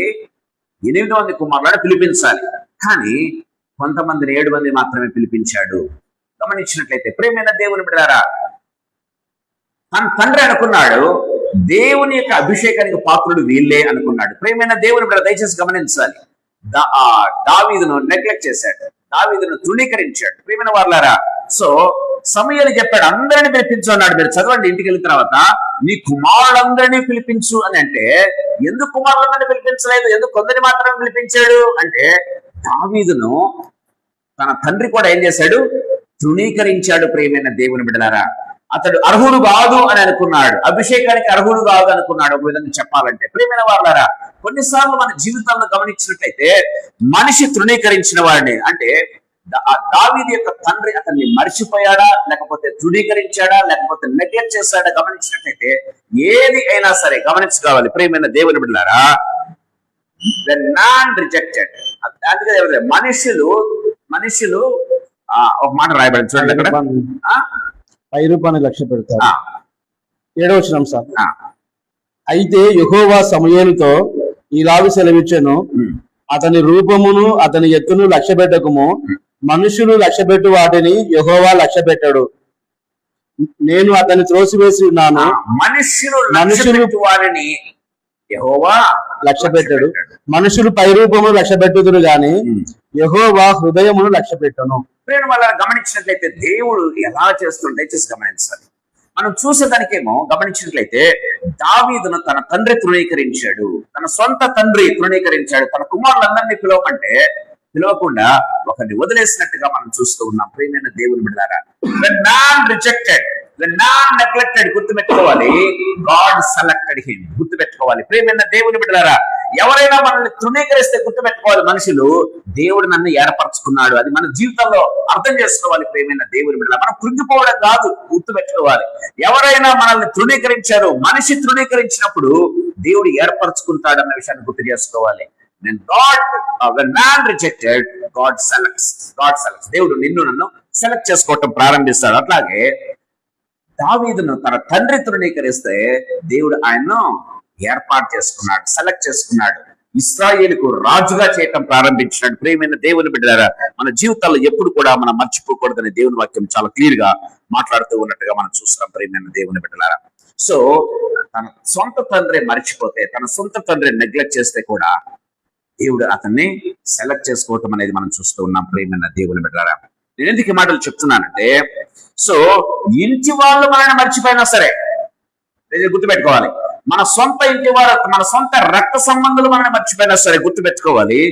8 మంది కుమారులను పిలిపించాలి. కానీ కొంతమందిని 7 మంది మాత్రమే పిలిపించాడు. గమనించినట్లయితే ప్రియమైన దేవుని బిడ్డలారా, తన తండ్రి అనుకున్నాడు దేవుని యొక్క అభిషేకానికి పాత్రుడు వీళ్ళే అనుకున్నాడు. ప్రియమైన దేవుని బిడ్డ దయచేసి గమనించాలి. దావీదును నెగ్లెక్ట్ చేశాడు, దావీదును తృణీకరించాడు. ప్రియమైన వారులారా, సో సమూయేలు చెప్పాడు అందరినీ పిలిపించు అన్నాడు. మీరు చదవండి ఇంటికి వెళ్ళిన తర్వాత, నీ కుమారులందరినీ పిలిపించు అని అంటే ఎందుకు కుమారులందరినీ పిలిపించలేదు, ఎందుకు కొందరిని మాత్రమే పిలిపించాడు అంటే దావీదును తన తండ్రి కూడా ఏం చేశాడు? తృణీకరించాడు. ప్రియమైన దేవుని బిడ్డలారా, అతడు అర్హుడు కాదు అని అనుకున్నాడు, అభిషేకానికి అర్హుడు కాదు అనుకున్నాడు. ఒక విధంగా చెప్పాలంటే ప్రియమైన వారులారా, కొన్నిసార్లు మన జీవితాల్లో గమనించినట్లయితే మనిషి తృణీకరించిన వాడిని, అంటే దావీదు యొక్క తండ్రి అతన్ని మర్చిపోయాడా, లేకపోతే తృణీకరించాడా, లేకపోతే నెగ్లెక్ట్ చేశాడా గమనించినట్లయితే ఏది అయినా సరే గమనించుకోవాలి. ప్రియమైన దేవుని బిడ్డలారా, ద నాన్ రిజెక్టెడ్. అందుకే మనుషులు ఒక మాట రాయబడింది చూడండి అక్కడ, 10 రూపాయలు లక్ష్య పెడతారు. 7వ వచనం సార్. అయితే యెహోవా సమూయేలుతో ఇలాగు సెలవిచ్చెను, అతని రూపమును అతని ఎత్తును లక్ష్య పెట్టకము, మనుషులు లక్ష్య పెట్టు వాటిని యెహోవా లక్ష్య పెట్టాడు. నేను అతన్ని త్రోసివేసి ఉన్నాను. మనుషులు వారిని యెహోవా లక్ష్య పెట్టాడు. మనుషులు పై రూపమును లక్ష్య పెట్టుదురు గాని యెహోవా హృదయమును లక్ష్య పెట్టను. వల్ల గమనించినట్లయితే దేవుడు ఎలా చేస్తుంటే గమనించాలి. మనం చూసేదానికేమో గమనించినట్లయితే దావీదును తన తండ్రి తృణీకరించాడు, తన సొంత తండ్రి తృణీకరించాడు. తన కుమారులందరినీ పిలవకుండా ఒకరిని వదిలేసినట్టుగా మనం చూస్తూ ఉన్నాం. ప్రియమైన దేవుని బిడ్డలారా, the man rejected, the man neglected, గుర్తుపెట్టుకోవాలి. గాడ్ సెలెక్టెడ్ హిమ్, గుర్తుపెట్టుకోవాలి. ప్రియమైన దేవుని బిడ్డలారా, ఎవరైనా మనల్ని తృణీకరిస్తే గుర్తుపెట్టుకోవాలి, మనుషులు దేవుడు నన్ను ఏర్పరచుకున్నాడు. అది మన జీవితంలో అర్థం చేసుకోవాలి. ప్రియమైన దేవుని బిడ్డలారా, మనం కృంగిపోవడం కాదు, గుర్తుపెట్టుకోవాలి. ఎవరైనా మనల్ని తృణీకరించారు, మనిషి తృణీకరించినప్పుడు దేవుడు ఏర్పరచుకుంటాడన్న విషయాన్ని గుర్తు చేసుకోవాలి. When man rejected, God selects. దేవుడు నన్ను సెలెక్ట్ చేసుకోవటం ప్రారంభిస్తాడు. అట్లాగే దావీదును తన తండ్రి తృణీకరిస్తే దేవుడు ఆయన్ను ఏర్పాటు చేసుకున్నాడు, సెలెక్ట్ చేసుకున్నాడు, ఇశ్రాయేలుకు రాజుగా చేయటం ప్రారంభించినాడు. ప్రియమైన దేవుని బిడ్డలారా, మన జీవితాల్లో ఎప్పుడు కూడా మనం మర్చిపోకూడదని దేవుని వాక్యం చాలా క్లియర్ గా మాట్లాడుతూ ఉన్నట్టుగా మనం చూస్తున్నాం. ప్రియమైన దేవుని బిడ్డలారా, సో తన సొంత తండ్రి మర్చిపోతే, తన సొంత తండ్రి నెగ్లెక్ట్ చేస్తే కూడా దేవుడు అతన్ని సెలెక్ట్ చేసుకోవటం అనేది మనం చూస్తూ ఉన్నాం. ప్రియమైన దేవుని బిడ్డలారా, నేను ఎందుకు ఈ మాటలు చెప్తున్నానంటే, సో ఇంటి వాళ్ళు మనల్ని మర్చిపోయినా సరే గుర్తుపెట్టుకోవాలి, మన సొంత ఇంటి వారు, మన సొంత రక్త సంబంధులు మనల్ని మర్చిపోయినా సరే గుర్తుపెట్టుకోవాలి,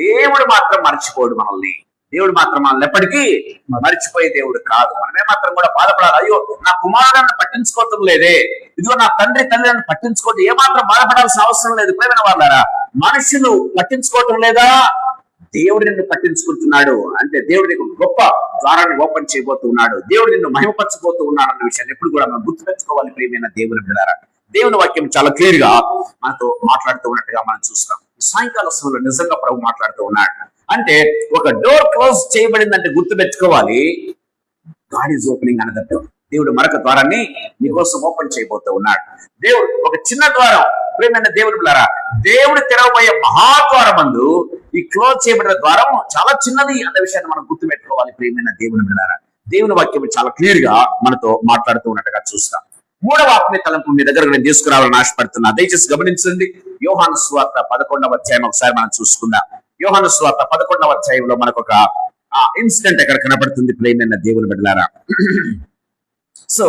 దేవుడు మాత్రం మర్చిపోడు మనల్ని. దేవుడు మాత్రం మనల్ని ఎప్పటికీ మర్చిపోయే దేవుడు కాదు. మనమే మాత్రం కూడా బాధపడాలి, అయ్యో నా కుమారుడు పట్టించుకోవటం లేదే, ఇదిగో నా తండ్రి తల్లిని పట్టించుకోవడం, ఏమాత్రం బాధపడాల్సిన అవసరం లేదు. ప్రేమ వాళ్ళారా, మనుషులు పట్టించుకోవటం లేదా, దేవుడు నిన్ను పట్టించుకుంటున్నాడు. అంటే దేవుడు నీకు గొప్ప ద్వారాన్ని ఓపెన్ చేయబోతున్నాడు, దేవుడు నిన్ను మహిమపరచబోతూ ఉన్నాడు అన్న విషయాన్ని ఎప్పుడు కూడా మనం గుర్తుపెట్టుకోవాలి. ప్రియమైన దేవుని బిడ్డలారా, దేవుని వాక్యం చాలా క్లియర్ గా మనతో మాట్లాడుతూ ఉన్నట్టుగా మనం చూస్తాం. సాయంకాల సమయంలో నిజంగా ప్రభు మాట్లాడుతూ ఉన్నాడు. అంటే ఒక డోర్ క్లోజ్ చేయబడిందంటే గుర్తుపెట్టుకోవాలి, God is opening another door. దేవుడు మరొక ద్వారాన్ని నీకోసం ఓపెన్ చేయబోతూ ఉన్నాడు. దేవుడు ఒక చిన్న ద్వారం, ప్రియమైన దేవుని బిడ్డలారా, దేవుడు తెరవబోయే మహాద్వారమందు ఈ క్లోజ్ చేయబడిన ద్వారం చాలా చిన్నది అన్న విషయాన్ని మనం గుర్తుపెట్టుకోవాలి. ప్రియమైన దేవుని బిడ్డలారా, దేవుని వాక్యం చాలా క్లియర్ గా మనతో మాట్లాడుతూ ఉన్నట్టుగా చూస్తాం. మూడవ ఆత్మీయ తలంపు మీ దగ్గర నేను తీసుకురావాలని ఆశపడుతున్నా. దయచేసి గమనించండి. యోహాను సువార్త 11వ అధ్యాయం ఒకసారి మనం చూసుకుందాం. యోహాను సువార్త 11వ అధ్యాయంలో మనకు ఒక ఇన్సిడెంట్ ఎక్కడ కనబడుతుంది. ప్రియమైన దేవుని బిడ్డలారా, సో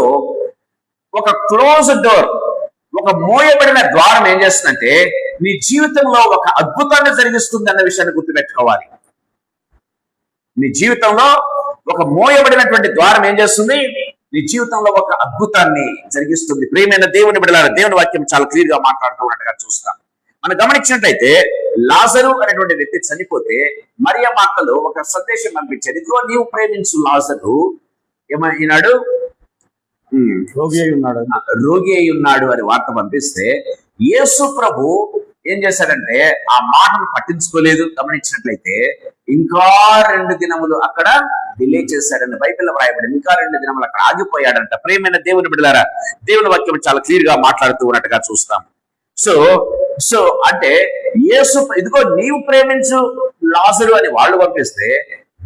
ఒక క్లోజ్ డోర్, ఒక మోయబడిన ద్వారం ఏం చేస్తుందంటే నీ జీవితంలో ఒక అద్భుతాన్ని జరిగిస్తుంది అన్న విషయాన్ని గుర్తుపెట్టుకోవాలి. నీ జీవితంలో ఒక మోయబడినటువంటి ద్వారం ఏం చేస్తుంది, నీ జీవితంలో ఒక అద్భుతాన్ని జరిగిస్తుంది. ప్రియమైన దేవుని బిడ్డలారా, దేవుని వాక్యం చాలా క్లియర్ గా మాట్లాడుతూ ఉన్నట్టుగా చూస్తాం. మనం గమనించినట్లయితే లాజరు అనేటువంటి వ్యక్తి చనిపోతే మరియ మార్తలు ఒక సందేశం పంపించారు, ఇదిగో నీవు ప్రేమించు లాజరు ఏమైనాడు, రోగి అయి ఉన్నాడు అని వార్త పంపిస్తే యేసు ప్రభు ఏం చేశాడంటే ఆ మాటను పట్టించుకోలేదు. గమనించినట్లయితే ఇంకా 2 దినములు అక్కడ డిలే చేశాడని బైబిల్లో వ్రాయబడింది. ఇంకా 2 దినములు అక్కడ ఆగిపోయాడంట. ప్రియమైన దేవుని బిడ్డలారా, దేవుని వాక్యం చాలా క్లియర్ గా మాట్లాడుతూ ఉన్నట్టుగా చూస్తాం. సో అంటే యేసు ఇదిగో నీవు ప్రేమించు లాజరు అని వాళ్ళు పంపిస్తే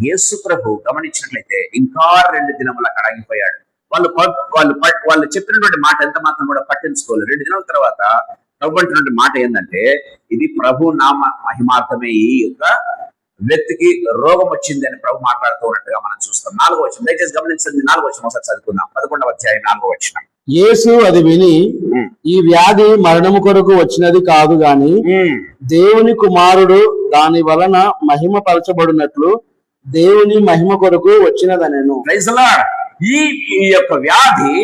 యేసు ప్రభు గమనించినట్లయితే ఇంకా 2 దినములు అక్కడ ఆగిపోయాడు. వాళ్ళు చెప్పినటువంటి మాట ఎంత మాత్రం కూడా పట్టించుకోలేదు. 2 దినాల తర్వాత ప్రభు అంటున్నటువంటి మాట ఏంటంటే, ఇది ప్రభు నామ మహిమార్థమే ఈ యొక్క వ్యక్తికి రోగం వచ్చింది అని ప్రభు మాట్లాడుతూ ఉన్నట్టుగా మనం చూస్తాం. 4వ వచనం దయచేసి గమనించండి. 4వ వచనం ఒకసారి చదువుకుందాం. 11వ అధ్యాయం 4వ వచనం. యేసు అది విని, ఈ వ్యాధి మరణము కొరకు వచ్చినది కాదు గాని దేవుని కుమారుడు దాని వలన మహిమ పరచబడినట్లు దేవుని మహిమ కొరకు వచ్చినదనెను. Praise the lord. ఈ యొక్క వ్యాధి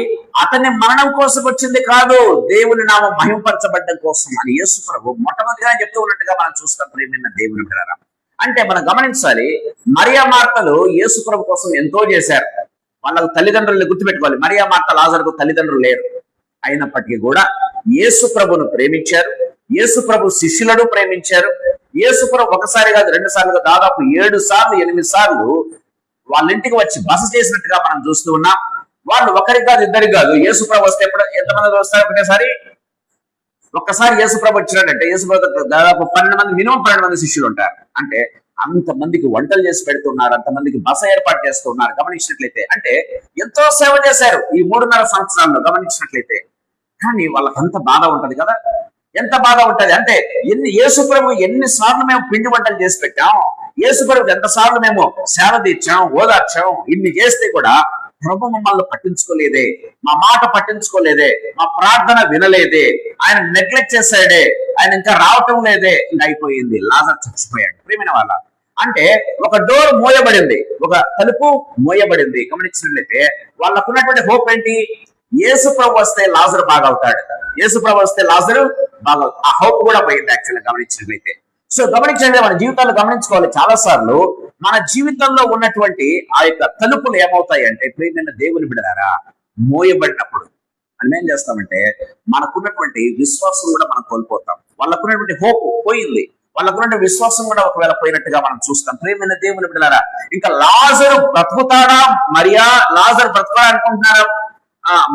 అతని మరణం కోసం వచ్చింది కాదు, దేవుని నామం మహిమపరచబడ్డం కోసం అని యేసు ప్రభు మొట్టమొదటిగా చెప్తూ ఉన్నట్టుగా మనం చూస్తాం. ప్రియమైన దేవుని బిడ్డలారా, అంటే మనం గమనించాలి, మరియా మార్తలు యేసు ప్రభు కోసం ఎంతో చేశారు. వాళ్ళకు తల్లిదండ్రులను గుర్తుపెట్టుకోవాలి. మరియా మార్త లాజరుకు తల్లిదండ్రులు లేరు, అయినప్పటికీ కూడా యేసు ప్రభును ప్రేమించారు. యేసు ప్రభు శిష్యులను ప్రేమించారు. యేసు ప్రభు ఒకసారి కాదు, 2 సార్లు, దాదాపు 7 సార్లు 8 సార్లు వాళ్ళ ఇంటికి వచ్చి బస చేసినట్టుగా మనం చూస్తూ ఉన్నాం. వాళ్ళు ఒకరికి కాదు, ఇద్దరికి కాదు. యేసు ప్రభు వస్తే ఎంతమంది వస్తారు ఒకటేసారి? ఒక్కసారి యేసు ప్రభు వచ్చినాడంటే యేసు ప్రభు దాదాపు 12 మంది, మినిమం 12 మంది శిష్యులు ఉంటారు. అంటే అంతమందికి వంటలు చేసి పెడుతున్నారు, అంతమందికి బస ఏర్పాటు చేస్తున్నారు. గమనించినట్లయితే అంటే ఎంతో సేవ చేశారు ఈ 3.5 సంవత్సరాల్లో గమనించినట్లయితే. కానీ వాళ్ళకి అంత బాధ ఉంటది కదా, ఎంత బాధ ఉంటది అంటే యేసు ప్రభు ఎన్నిసార్లు మేము పిండి వంటలు చేసి పెట్టాం, యేసు ప్రభు ఎంతసార్లు మేము సేవ తీర్చాం, ఓదార్చాం, ఇన్ని చేస్తే కూడా ప్రభు మమ్మల్ని పట్టించుకోలేదే, మా మాట పట్టించుకోలేదే, మా ప్రార్థన వినలేదే, ఆయన నెగ్లెక్ట్ చేశాడే, ఆయన ఇంకా రావటం లేదే, ఇంకా అయిపోయింది, లాజర్ చచ్చిపోయాడు. ప్రియమైన వాళ్ళ, అంటే ఒక డోర్ మోయబడింది, ఒక తలుపు మోయబడింది. గమనించినట్లయితే వాళ్ళకున్నటువంటి హోప్ ఏంటి? యేసు ప్రభు వస్తే లాజరు బాగవుతాడు, యేసు ప్రభు వస్తే లాజరు బాగవుతాడు. ఆ హోప్ కూడా పోయింది యాక్చువల్గా గమనించినట్లయితే. సో గమనించండి, మన జీవితాలు గమనించుకోవాలి. చాలా సార్లు మన జీవితంలో ఉన్నటువంటి ఆ యొక్క తలుపులు ఏమవుతాయి అంటే, ప్రియమైన దేవుని బిడ్డలారా, మోయబడినప్పుడు మనం ఏం చేస్తామంటే మనకున్నటువంటి విశ్వాసం కూడా మనం కోల్పోతాం. వాళ్ళకున్నటువంటి హోప్ పోయింది, వాళ్ళకున్నటువంటి విశ్వాసం కూడా ఒకవేళ పోయినట్టుగా మనం చూస్తాం. ప్రియమైన దేవుని బిడ్డలారా, ఇంకా లాజరు బ్రతుకుతాడా, మరియా లాజరు బ్రతుకుతాడా అనుకుంటున్నారా?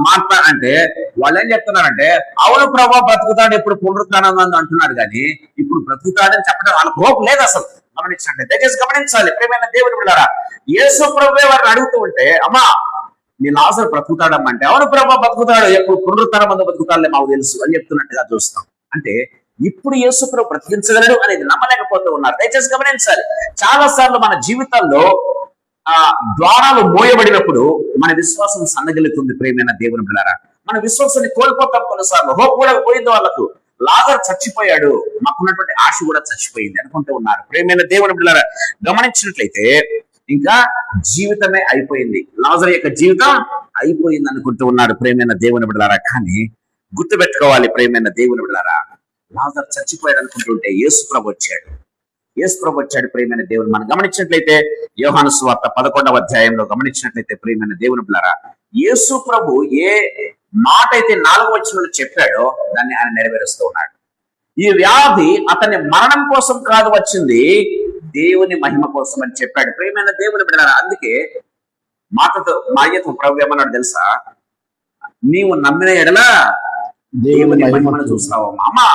మార్త అంటే వాళ్ళు ఏం చెప్తున్నారంటే, అవును ప్రభు బ్రతుకుతాడు, ఇప్పుడు పునరుత్థానం అంటున్నారు, కానీ ఇప్పుడు బ్రతుకుతాడని చెప్పడం వాళ్ళకి హోప్ లేదు అసలు. గమనించండి, దయచేసి గమనించాలి. ప్రియమైన దేవుని బిడ్డలారా, యేసు ప్రభువే వారిని అడుగుతూ ఉంటే, అమ్మా నీ లాజరు బ్రతుకుతాడమ్మా అంటే, అవును ప్రభు బ్రతుకుతాడు, ఎప్పుడు పునరుత్థానం మందు బ్రతుకుతాడులే మాకు తెలుసు అని చెప్తున్నట్టుగా చూస్తాం. అంటే ఇప్పుడు యేసు ప్రభు బ్రతికించగలడు అనేది నమ్మలేకపోతూ ఉన్నారు. దయచేసి గమనించాలి, చాలా సార్లు మన జీవితాల్లో ద్వారాలు మోయబడినప్పుడు మన విశ్వాసం సన్నగిలుతుంది. ప్రియమైన దేవుని బిడ్డలారా, మన విశ్వాసాన్ని కోల్పోతాం కొన్నిసార్లు. హోప్ కూడా పోయింది వాళ్ళకు. లాజర్ చచ్చిపోయాడు, మాకున్నటువంటి ఆశ కూడా చచ్చిపోయింది అనుకుంటూ ఉన్నారు. ప్రియమైన దేవుని బిడ్డలారా, గమనించినట్లయితే ఇంకా జీవితమే అయిపోయింది, లాజర్ యొక్క జీవితం అయిపోయింది అనుకుంటూ ఉన్నారు. ప్రియమైన దేవుని బిడ్డలారా, కానీ గుర్తుపెట్టుకోవాలి ప్రియమైన దేవుని బిడ్డలారా, లాజర్ చచ్చిపోయాడు అనుకుంటుంటే యేసు ప్రభు వచ్చాడు, యేసు ప్రభు వచ్చాడు. ప్రియమైన దేవుని మనం గమనించినట్లయితే యోహాను సువార్త 11వ అధ్యాయంలో గమనించినట్లయితే ప్రియమైన దేవుని బిడ్డలారా, యేసు ప్రభు ఏ మాట అయితే 4వ వచనంలో చెప్పాడో దాన్ని ఆయన నెరవేరుస్తూ ఉన్నాడు. ఈ వ్యాధి అతని మరణం కోసం కాదు వచ్చింది, దేవుని మహిమ కోసం అని చెప్పాడు. ప్రియమైన దేవుని బిడ్డలారా, అందుకే మాయతో ప్రభు ఏమన్నాడు తెలుసా? నీవు నమ్మిన ఎడల దేవుని మహిమను చూస్తావమ్మా. అమ్మా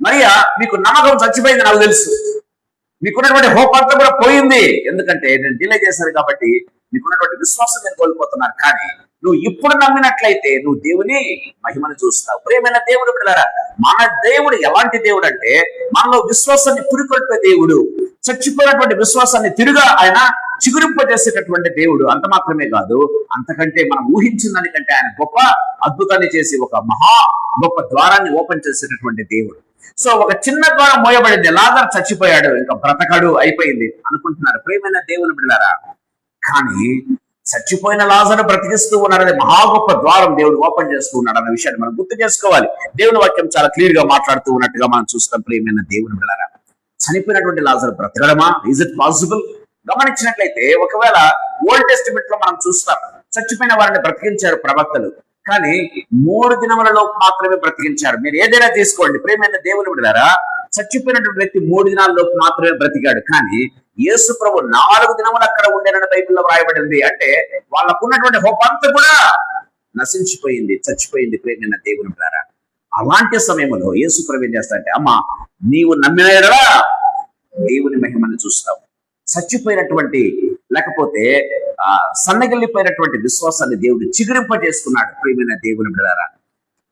మరియా, మీకు నమ్మకం చచ్చిపోయింది నాకు తెలుసు, మీకున్నటువంటి హోప్ అంతా కూడా పోయింది, ఎందుకంటే నేను డిలే చేశాను కాబట్టి మీకున్నటువంటి విశ్వాసం నేను కోల్పోతున్నారు. కానీ నువ్వు ఇప్పుడు నమ్మినట్లయితే నువ్వు దేవుని మహిమను చూస్తావు. ప్రియమైన దేవుడు బిడ్డలారా, మన దేవుడు ఎలాంటి దేవుడు అంటే మనలో విశ్వాసాన్ని పురికొల్పే దేవుడు, చచ్చిపోయినటువంటి విశ్వాసాన్ని తిరుగా ఆయన చిగురింపజేసేటటువంటి దేవుడు. అంత మాత్రమే కాదు, అంతకంటే మనం ఊహించిన దానికంటే ఆయన గొప్ప అద్భుతాన్ని చేసి ఒక మహా గొప్ప ద్వారాన్ని ఓపెన్ చేసేటటువంటి దేవుడు. సో ఒక చిన్న ద్వారం మోయబడింది, లాజర్ చచ్చిపోయాడు, ఇంకా బ్రతకడు, అయిపోయింది అనుకుంటున్నారు. ప్రియమైన దేవుని బిడ్డలారా, కానీ చచ్చిపోయిన లాజరు బ్రతికిస్తూ ఉన్నారనే మహా గొప్ప ద్వారం దేవుడు ఓపెన్ చేస్తూ ఉన్నాడు అన్న విషయాన్ని మనం గుర్తు చేసుకోవాలి. దేవుని వాక్యం చాలా క్లియర్ గా మాట్లాడుతూ ఉన్నట్టుగా మనం చూస్తాం. ప్రియమైన దేవుని బిడ్డలారా, చనిపోయినటువంటి లాజరు బ్రతకడమా? Is it possible? గమనించినట్లయితే ఒకవేళ ఓల్డ్ టెస్టిమెంట్ లో మనం చూస్తాం, చచ్చిపోయిన వారిని బ్రతికించారు ప్రవక్తలు, కానీ 3 దినములలో మాత్రమే బ్రతికించారు. మీరు ఏదైనా తీసుకోండి, ప్రియమైన దేవుని బిడ్డలారా, చచ్చిపోయినటువంటి వ్యక్తి 3 దినాల్లోపు మాత్రమే బ్రతికాడు, కానీ యేసు ప్రభు 4 దినములు అక్కడ ఉండేనని బైబిల్లో వ్రాయబడింది. అంటే వాళ్ళకున్నటువంటి హోప్ అంతా కూడా నశించిపోయింది, చచ్చిపోయింది. ప్రియమైన దేవుని బిడ్డలారా, అలాంటి సమయంలో యేసు ప్రభు ఏం చేస్తాడంటే, అమ్మా నీవు నమ్మిన ఎడల దేవుని మహిమను చూస్తావు. చచ్చిపోయినటువంటి లేకపోతే సన్నగిల్లిపోయినటువంటి విశ్వాసాన్ని దేవుడు చిగురింపజేస్తున్నాడు. ప్రియమైన దేవుని బిడ్డలారా,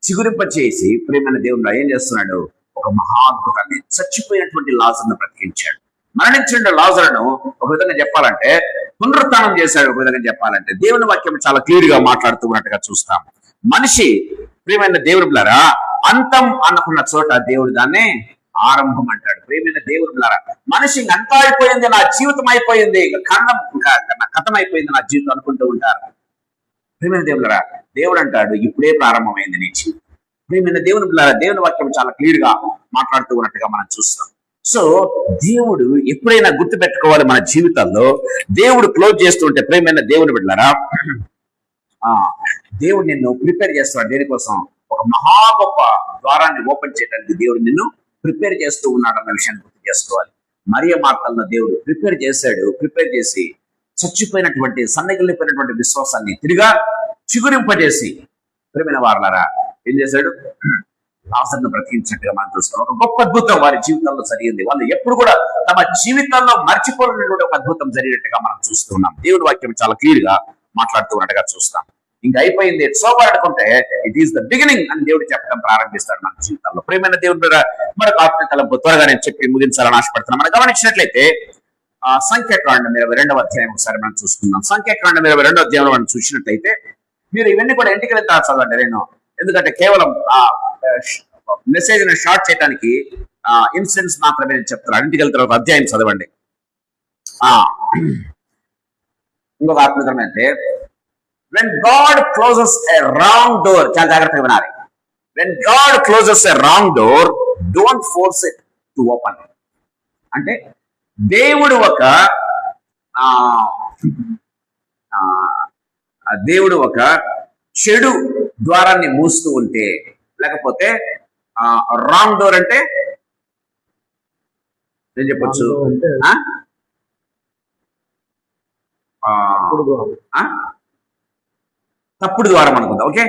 చిగురింపజేసి ప్రియమైన దేవుడు ఏం చేస్తున్నాడు? ఒక మహాద్భుతాన్ని, చచ్చిపోయినటువంటి లాజరును బ్రతికించాడు. మరణించిన లాజరును ఒక విధంగా చెప్పాలంటే పునరుత్థానం చేశాడు. ఒక విధంగా చెప్పాలంటే దేవుని వాక్యం చాలా క్లియర్ గా మాట్లాడుతూ ఉన్నట్టుగా చూస్తాం. మనిషి ప్రియమైన దేవుని బిడ్డలారా, అంతం అనుకున్న చోట దేవుడు దాన్ని ఆరంభం అంటాడు. ప్రియమైన దేవుని బిడ్డలారా, మనిషి అంతా అయిపోయింది, నా జీవితం అయిపోయింది, ఇంకా నా కథం అయిపోయింది నా జీవితం అనుకుంటూ ఉంటారు. ప్రియమైన దేవుడులారా, దేవుడు అంటాడు ఇప్పుడే ప్రారంభమైంది నీ జీవితం. ప్రియమైన దేవుని బిడ్డలారా, దేవుని వాక్యం చాలా క్లియర్ గా మాట్లాడుతూ ఉన్నట్టుగా మనం చూస్తాం. సో దేవుడు ఎప్పుడైనా గుర్తు పెట్టుకోవాలి మన జీవితాల్లో, దేవుడు క్లోజ్ చేస్తుంటే ప్రియమైన దేవుని బిడ్డలారా, దేవుడు నిన్ను ప్రిపేర్ చేస్తున్నాడు. దేనికోసం? ఒక మహా గొప్ప ద్వారాన్ని ఓపెన్ చేయడానికి దేవుడు నిన్ను ప్రిపేర్ చేస్తూ ఉన్నాడు అన్న విషయాన్ని గుర్తు చేసుకోవాలి. మరియ మార్తలను దేవుడు ప్రిపేర్ చేశాడు. ప్రిపేర్ చేసి చచ్చిపోయినటువంటి సన్నగిల్లిపోయినటువంటి విశ్వాసాన్ని తిరిగా చిగురింపజేసి ప్రియమైన వారలారా ఏం చేశాడు? లాజరును బ్రతికించినట్టుగా మనం చూస్తాం. ఒక గొప్ప అద్భుతం వారి జీవితంలో జరిగింది. వాళ్ళు ఎప్పుడు కూడా తమ జీవితంలో మర్చిపోలేనటువంటి ఒక అద్భుతం జరిగినట్టుగా మనం చూస్తున్నాం. దేవుడి వాక్యం చాలా క్లియర్ గా మాట్లాడుతూ ఉన్నట్టుగా చూస్తాం. ఇంకా అయిపోయింది, ఇట్స్ ఓవర్ అనుకుంటే ఇట్ ఈస్ ద బిగినింగ్ అని దేవుడు చెప్పడం ప్రారంభిస్తాడు మన జీవితంలో. ప్రియమైన దేవుడు మరొక ఆత్మీయ తలంపు త్వరగా నేను చెప్పి ముగించాలని ఆశపడుతున్నాను. మనం గమనించినట్లయితే సంఖ్యాకాండం 22వ అధ్యాయం ఒకసారి మనం చూసుకుందాం. సంఖ్యాకాండం 22వ అధ్యాయంలో మనం చూసినట్లయితే మీరు ఇవన్నీ కూడా ఇంటికి వెళ్తా చదవండి. నేను ఎందుకంటే కేవలం మెసేజ్ షార్ట్ చేయడానికి ఇన్సిడెంట్స్ మాత్రమే నేను చెప్తున్నాను. ఇంటికి వెళ్ళిన తర్వాత అధ్యాయం చదవండి. ఇంకొక ఆత్మీయం అంటే when God closes a wrong door, చాలా జాగ్రత్తగా వినాలి. when God closes a wrong door, don't force it to open. అంటే దేవుడు ఒక చెడు ద్వారాన్ని మూస్తూ ఉంటే, లేకపోతే రాంగ్ డోర్ అంటే ఏం చెప్పొచ్చు, తప్పుడు ద్వారం అనుకుందాం. ఓకే,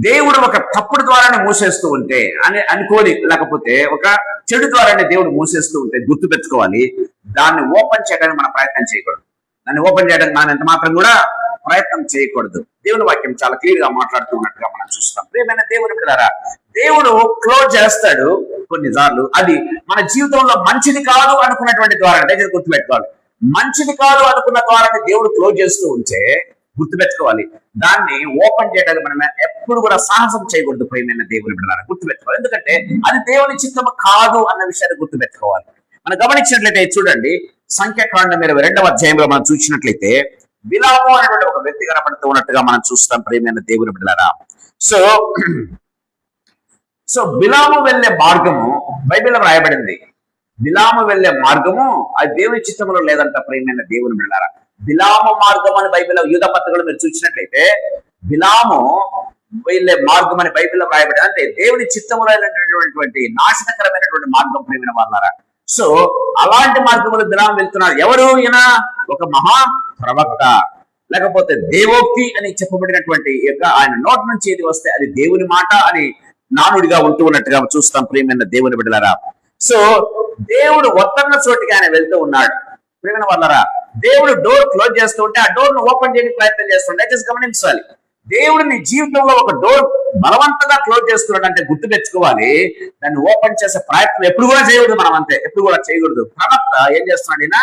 దేవుడు ఒక తప్పుడు ద్వారాన్ని మూసేస్తూ ఉంటే అని అనుకోని, లేకపోతే ఒక చెడు ద్వారాన్ని దేవుడు మూసేస్తూ ఉంటే గుర్తు పెట్టుకోవాలి, దాన్ని ఓపెన్ చేయడానికి మనం ప్రయత్నం చేయకూడదు. దాన్ని ఓపెన్ చేయడానికి మనం ఎంత మాత్రం కూడా ప్రయత్నం చేయకూడదు. దేవుని వాక్యం చాలా క్లియర్ గా మాట్లాడుతూ ఉన్నట్టుగా మనం చూస్తాం. ప్రియమైన దేవుని బిడ్డలారా, దేవుడు క్లోజ్ చేస్తాడు కొన్నిసార్లు, అది మన జీవితంలో మంచిది కాదు అనుకున్నటువంటి ద్వారం. దయచేసి గుర్తుపెట్టుకోవాలి, మంచిది కాదు అనుకున్న ద్వారాన్ని దేవుడు క్లోజ్ చేస్తూ ఉంటే గుర్తుపెట్టుకోవాలి, దాన్ని ఓపెన్ చేయడానికి మనం ఎప్పుడు కూడా సాహసం చేయకూడదు. ప్రియమైన దేవుని బిడ్డలారా, గుర్తుపెట్టుకోవాలి, ఎందుకంటే అది దేవుని చిత్తము కాదు అన్న విషయాన్ని గుర్తుపెట్టుకోవాలి. మనం గమనించినట్లయితే చూడండి, సంఖ్యాకాండం 22వ అధ్యాయంలో మనం చూసినట్లయితే బిలాము అనేటువంటి ఒక వ్యక్తి కనపడుతూ ఉన్నట్టుగా మనం చూస్తాం. ప్రియమైన దేవుని బిడ్డలారా, సో బిలాము వెళ్లే మార్గము బైబిల్లో రాయబడింది. బిలాము వెళ్లే మార్గము అది దేవుని చిత్తములో లేదంట. ప్రియమైన దేవుని బిడ్డలారా, బిలాము మార్గం అని బైబిల్లో యూదా పత్రికలో మీరు చూసినట్లయితే బిలాము వెళ్ళే మార్గం అని బైబిల్లో రాయబడింది. అంటే దేవుని చిత్తములో అయినటువంటి నాశనకరమైనటువంటి మార్గం. ప్రియమైన వాళ్ళారా, సో అలాంటి మార్గంలో బిలాము వెళ్తున్నారు. ఎవరు ఈయన? ఒక మహా ప్రవక్త, లేకపోతే దేవోక్తి అని చెప్పబడినటువంటి యొక్క ఆయన నోటి నుంచి ఏది వస్తే అది దేవుని మాట అని నానుడిగా ఉంటూ ఉన్నట్టుగా చూస్తాం. ప్రియమైన దేవుని బిడ్డలారా, సో దేవుడు వద్దన్న చోటికి ఆయన వెళ్తూ ఉన్నాడు. ప్రియమైన వాళ్ళారా, దేవుడు డోర్ క్లోజ్ చేస్తూ ఉంటే ఆ డోర్ ను ఓపెన్ చేయడానికి ప్రయత్నం చేస్తుంటే దయచేసి గమనించాలి, దేవుడు నీ జీవితంలో ఒక డోర్ బలవంతంగా క్లోజ్ చేస్తున్నాడు అంటే గుర్తు తెచ్చుకోవాలి, దాన్ని ఓపెన్ చేసే ప్రయత్నం ఎప్పుడు కూడా చేయకూడదు. మనం అంతే, ఎప్పుడు కూడా చేయకూడదు. ప్రవక్త ఏం చేస్తున్నాడు? ఈయన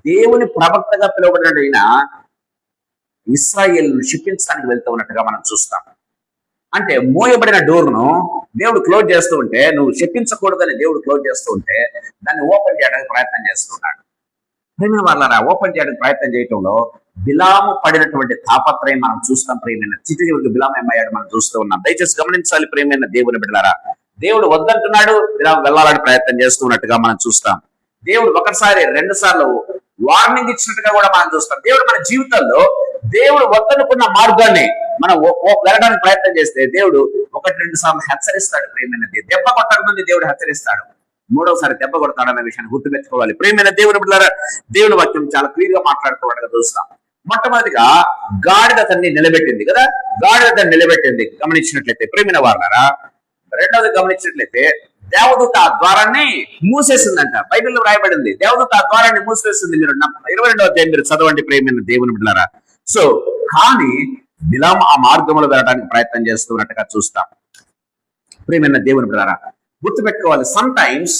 దేవుని ప్రవక్తగా పిలువబడిన ఈయన ఇశ్రాయేల్ శిక్షించడానికి వెళ్తూ ఉన్నట్టుగా మనం చూస్తాం. అంటే మోయబడిన డోర్ ను దేవుడు క్లోజ్ చేస్తూ ఉంటే, నువ్వు శిక్షించకూడదని దేవుడు క్లోజ్ చేస్తూ ఉంటే దాన్ని ఓపెన్ చేయడానికి ప్రయత్నం చేస్తున్నాడు. ప్రియమైన వాళ్ళారా, ఓపెన్ చేయడానికి ప్రయత్నం చేయటంలో బిలాము పడినటువంటి తాపత్రయం మనం చూస్తాం. ప్రియమైన చిటికి బిలాము ఏమయ్యాడు మనం చూస్తూ ఉన్నాం. దయచేసి గమనించాలి ప్రియమైన దేవుని బిడ్డలారా, దేవుడు వద్దంటున్నాడు, బిలాము వెళ్ళాలని ప్రయత్నం చేస్తున్నట్టుగా మనం చూస్తాం. దేవుడు ఒకసారి 2 సార్లు వార్నింగ్ ఇచ్చినట్టుగా కూడా మనం చూస్తాం. దేవుడు మన జీవితంలో దేవుడు వద్దనుకున్న మార్గాన్ని మనం వెళ్ళడానికి ప్రయత్నం చేస్తే దేవుడు 1-2 సార్లు హెచ్చరిస్తాడు. ప్రియమైన దెబ్బ కొట్టక ముందు దేవుడు హెచ్చరిస్తాడు, 3వసారి దెబ్బ కొడతాడన్న విషయాన్ని గుర్తుపెట్టుకోవాలి. ప్రియమైన దేవుని బిడ్డలారా, దేవుని వాక్యం చాలా క్లియర్ గా మాట్లాడుకోవడానికి చూస్తాం. మొట్టమొదటిగా గాడిద అతన్ని నిలబెట్టింది కదా, గాడిద అతన్ని నిలబెట్టింది గమనించినట్లయితే. ప్రియమైన వాళ్ళారా, రెండవది గమనించినట్లయితే దేవదూత ఆ ద్వారాన్ని మూసేసిందంట. బైబిల్లో రాయబడింది, దేవదూత ఆ ద్వారాన్ని మూసివేసింది. మీరు 22వ అధ్యాయం మీరు చదవండి ప్రియమైన దేవుని బిడ్డలారా. సో కానీ బిలాము ఆ మార్గంలో వెళ్ళడానికి ప్రయత్నం చేస్తున్నట్టుగా చూస్తాం. ప్రియమైన దేవుని బిడ్డలారా, గుర్తుపెట్టుకోవాలి, సమ్ టైమ్స్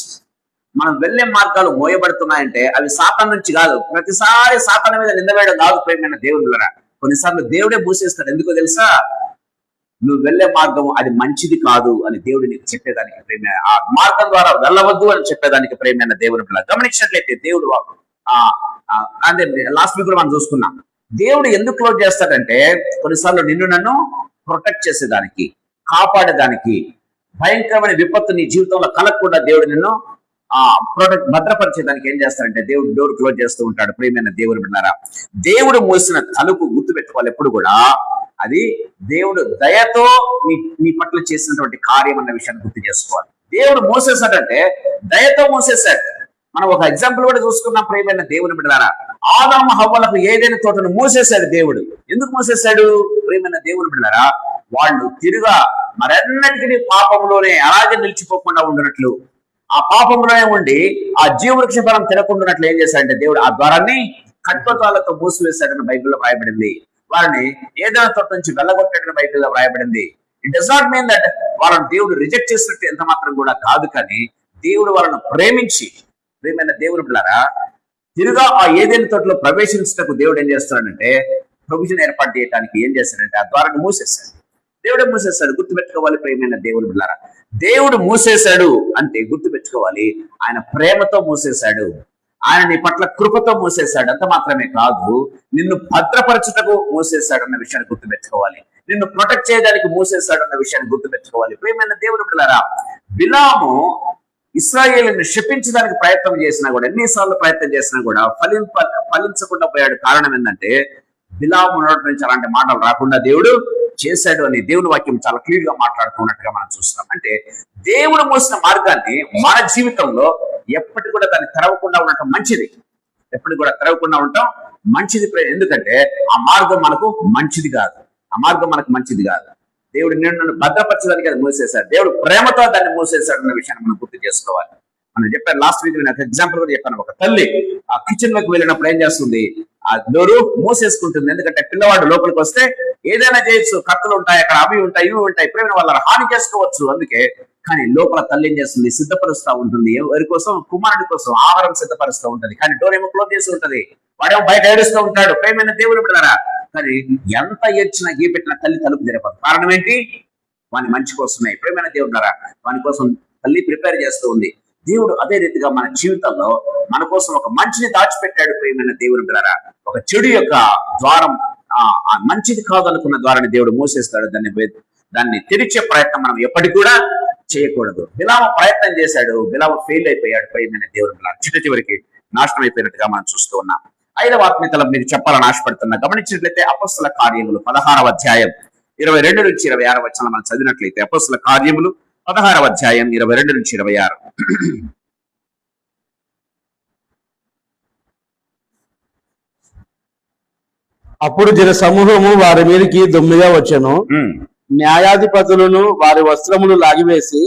మనం వెళ్లే మార్గాలు మోయబడుతున్నాయంటే అవి సాతాను నుంచి కాదు. ప్రతిసారి సాతాను మీద నిందవేయడం కాదు. ప్రియమైన దేవుని బిడ్డలారా, కొన్నిసార్లు దేవుడే మూసేస్తాడు. ఎందుకో తెలుసా? నువ్వు వెళ్లే మార్గం అది మంచిది కాదు అని దేవుడు నీకు చెప్పేదానికి, ప్రేమైన ఆ మార్గం ద్వారా వెళ్ళవద్దు అని చెప్పేదానికి. ప్రేమైన దేవుని పిల్లలు గమనించినట్లయితే దేవుడు అంటే లాస్ట్ వీక్ కూడా మనం చూసుకున్నాం, దేవుడు ఎందుకు క్లోజ్ చేస్తాడంటే కొన్నిసార్లు నిన్ను నన్ను ప్రొటెక్ట్ చేసేదానికి, కాపాడేదానికి, భయంకరమైన విపత్తు నీ జీవితంలో కలగకుండా దేవుడు నిన్ను భద్రపరిచేదానికి ఏం చేస్తాడంటే దేవుడు డోర్ క్లోజ్ చేస్తూ ఉంటాడు. ప్రియమైన దేవుని బిడ్డలారా, దేవుడు మూసిన తలుపు గుర్తుపెట్టుకోవాలి ఎప్పుడు కూడా, అది దేవుడు దయతో నీ పట్ల చేసినటువంటి కార్యం అన్న విషయాన్ని గుర్తు చేసుకోవాలి. దేవుడు మూసేశాడంటే దయతో మూసేశాడు. మనం ఒక ఎగ్జాంపుల్ కూడా చూసుకున్నాం. ప్రియమైన దేవుని బిడ్డలారా, ఆదాము హవ్వలకు ఏదైనా తోటను మూసేశాడు దేవుడు. ఎందుకు మూసేశాడు? ప్రియమైన దేవుని బిడ్డలారా, వాళ్ళు తిరుగా మరెన్నటికీ పాపంలోనే అలాగే నిలిచిపోకుండా ఉండినట్లు, ఆ పాపంలోనే ఉండి ఆ జీవవృక్ష ఫలం తినకుండాన్నట్లు ఏం చేశాడంటే దేవుడు ఆ ద్వారాన్ని కట్టుతాలతో మూసివేశాడని బైబిల్లో రాయబడింది. వారిని ఏదైనా తోట నుంచి వెళ్ళగొట్టాడని బైబిల్లో రాయబడింది. It does not mean that వాళ్ళని దేవుడు రిజెక్ట్ చేసినట్టు ఎంత మాత్రం కూడా కాదు, కానీ దేవుడు వాళ్ళను ప్రేమించి, ప్రియమైన దేవుని బిడ్డలారా, తిరుగా ఆ ఏదైనా తోటలో ప్రవేశించటకు దేవుడు ఏం చేస్తాడంటే ప్రొవిజన్ ఏర్పాటు చేయడానికి ఏం చేస్తాడంటే ఆ ద్వారాన్ని మూసేస్తాడు. దేవుడే మూసేస్తాడు. గుర్తుపెట్టుకోవాలి ప్రియమైన దేవుని బిడ్డలారా, దేవుడు మూసేశాడు అంటే గుర్తుపెట్టుకోవాలి, ఆయన ప్రేమతో మూసేశాడు, ఆయన నీ పట్ల కృపతో మూసేశాడు. అంత మాత్రమే కాదు, నిన్ను భద్రపరచుటకు మూసేశాడు అన్న విషయాన్ని గుర్తుపెట్టుకోవాలి, నిన్ను ప్రొటెక్ట్ చేయడానికి మూసేశాడు అన్న విషయాన్ని గుర్తుపెట్టుకోవాలి. ప్రియమైన దేవుని బిడ్డలారా, బిలాము ఇశ్రాయేలుని శపించడానికి ప్రయత్నం చేసినా కూడా, ఎన్నిసార్లు ప్రయత్నం చేసినా కూడా ఫలించకుండా పోయాడు. కారణం ఏంటంటే బిలాము నోటి నుంచి అలాంటి మాటలు రాకుండా దేవుడు చేశాడు అని దేవుని వాక్యం చాలా క్లియర్ గా మాట్లాడుతున్నట్టుగా మనం చూస్తున్నాం. అంటే దేవుడు మోసిన మార్గాన్ని మన జీవితంలో ఎప్పటికి కూడా దాన్ని తెరవకుండా ఉండటం మంచిది, ఎప్పటికి కూడా తెరవకుండా ఉండటం మంచిది. ఎందుకంటే ఆ మార్గం మనకు మంచిది కాదు, ఆ మార్గం మనకు మంచిది కాదు. దేవుడు నిన్ను భద్రపరచడానికి అది మూసేశాడు, దేవుడు ప్రేమతో దాన్ని మూసేశాడు అన్న విషయాన్ని మనం గుర్తు చేసుకోవాలి. మనం చెప్పాను లాస్ట్ వీక్, నేను ఎగ్జాంపుల్ కూడా చెప్పాను. ఒక తల్లి ఆ కిచెన్ లోకి వెళ్ళినప్పుడు ఏం చేస్తుంది, ఆ డోరు మూసేసుకుంటుంది. ఎందుకంటే పిల్లవాడు లోపలికి వస్తే ఏదైనా చేయొచ్చు, కత్తులు ఉంటాయి అక్కడ, అవి ఉంటాయి ఇవి ఉంటాయి, ప్రేమ వాళ్ళ హాని చేసుకోవచ్చు. అందుకే కానీ లోపల తల్లి ఏం చేస్తుంది, సిద్ధపరుస్తూ ఉంటుంది. ఎవరి కోసం? కుమారుడి కోసం ఆహారం సిద్ధపరుస్తూ ఉంటుంది. కానీ డోర్ ఏమో క్లోజ్ చేసి ఉంటుంది, వాడేమో బయట ఏడుస్తూ ఉంటాడు. ప్రేమైన దేవుడు బిడ్డలారా, కానీ ఎంత ఏడ్చినా గీపెట్టిన తల్లి తలుపు తెరపదు. కారణం ఏంటి? వాని మంచి కోసమే. ప్రేమైన దేవుడు బిడ్డలారా, వాని కోసం తల్లి ప్రిపేర్ చేస్తూ ఉంది. దేవుడు అదే రీతిగా మన జీవితంలో మన కోసం ఒక మంచిని దాచిపెట్టాడు. ప్రియమైన దేవుని బిడ్డలారా, ఒక చెడు యొక్క ద్వారం, మంచిది కాదనుకున్న ద్వారాన్ని దేవుడు మూసేస్తాడు. దాన్ని తెరిచే ప్రయత్నం మనం ఎప్పటికి కూడా చేయకూడదు. బిలాము ప్రయత్నం చేశాడు, బిలాము ఫెయిల్ అయిపోయాడు. ప్రియమైన దేవుని బిడ్డలారా, చివరికి నాశనం అయిపోయినట్టుగా మనం చూస్తూ ఉన్నాం. 5వ ఆత్మీయతలో మీకు చెప్పాలని ఆశపడుతున్నా. గమనించినట్లయితే అపొస్తల కార్యములు 16వ అధ్యాయం 22 నుంచి 26 వచనాలు మనం చదివినట్లయితే, అపొస్తల కార్యములు 16వ అధ్యాయం 22 నుంచి 26. అప్పుడు జన సమూహము వారి మీదకి దొమ్మిగా వచ్చెను. న్యాయాధిపతులను వారి వస్త్రములు లాగివేసి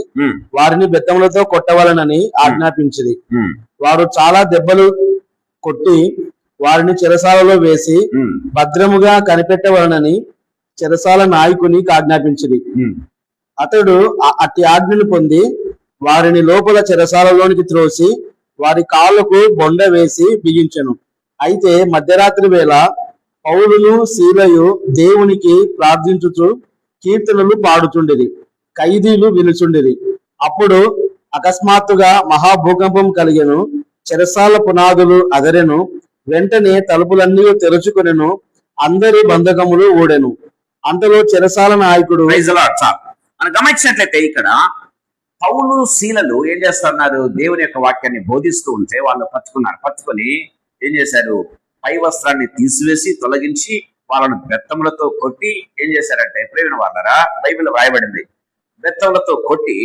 వారిని బెత్తములతో కొట్టవలనని ఆజ్ఞాపించింది. వారు చాలా దెబ్బలు కొట్టి వారిని చెరసాలలో వేసి భద్రముగా కనిపెట్టవలనని చెరసాల నాయకుని ఆజ్ఞాపించింది. అతడు అట్టి ఆజ్ఞను పొంది వారిని లోపల చెరసాలలోనికి త్రోసి వారి కాళ్ళకు బొండ వేసి బిగించెను. అయితే మధ్యరాత్రి వేళ పౌలును సీలయు దేవునికి ప్రార్థించుచు కీర్తనలు పాడుచుండిరి, ఖైదీలు వినుచుండిరి. అప్పుడు అకస్మాత్తుగా మహాభూకంపం కలిగెను, చెరసాల పునాదులు అదరెను, వెంటనే తలుపులన్నీ తెరుచుకొనెను, అందరి బంధకములు ఊడెను. అంతలో చెరసాల నాయకుడు మనం గమనించినట్లయితే ఇక్కడ పౌలు శీలలు ఏం చేస్తున్నారు, దేవుని యొక్క వాక్యాన్ని బోధిస్తూ ఉంటే వాళ్ళు పట్టుకొని ఏం చేశారు, పై వస్త్రాన్ని తీసివేసి తొలగించి వాళ్ళను బెత్తములతో కొట్టి ఏం చేశారంటే, ప్రేమ వాళ్ళరా బైబిల్ రాయబడింది, బెత్తములతో కొట్టి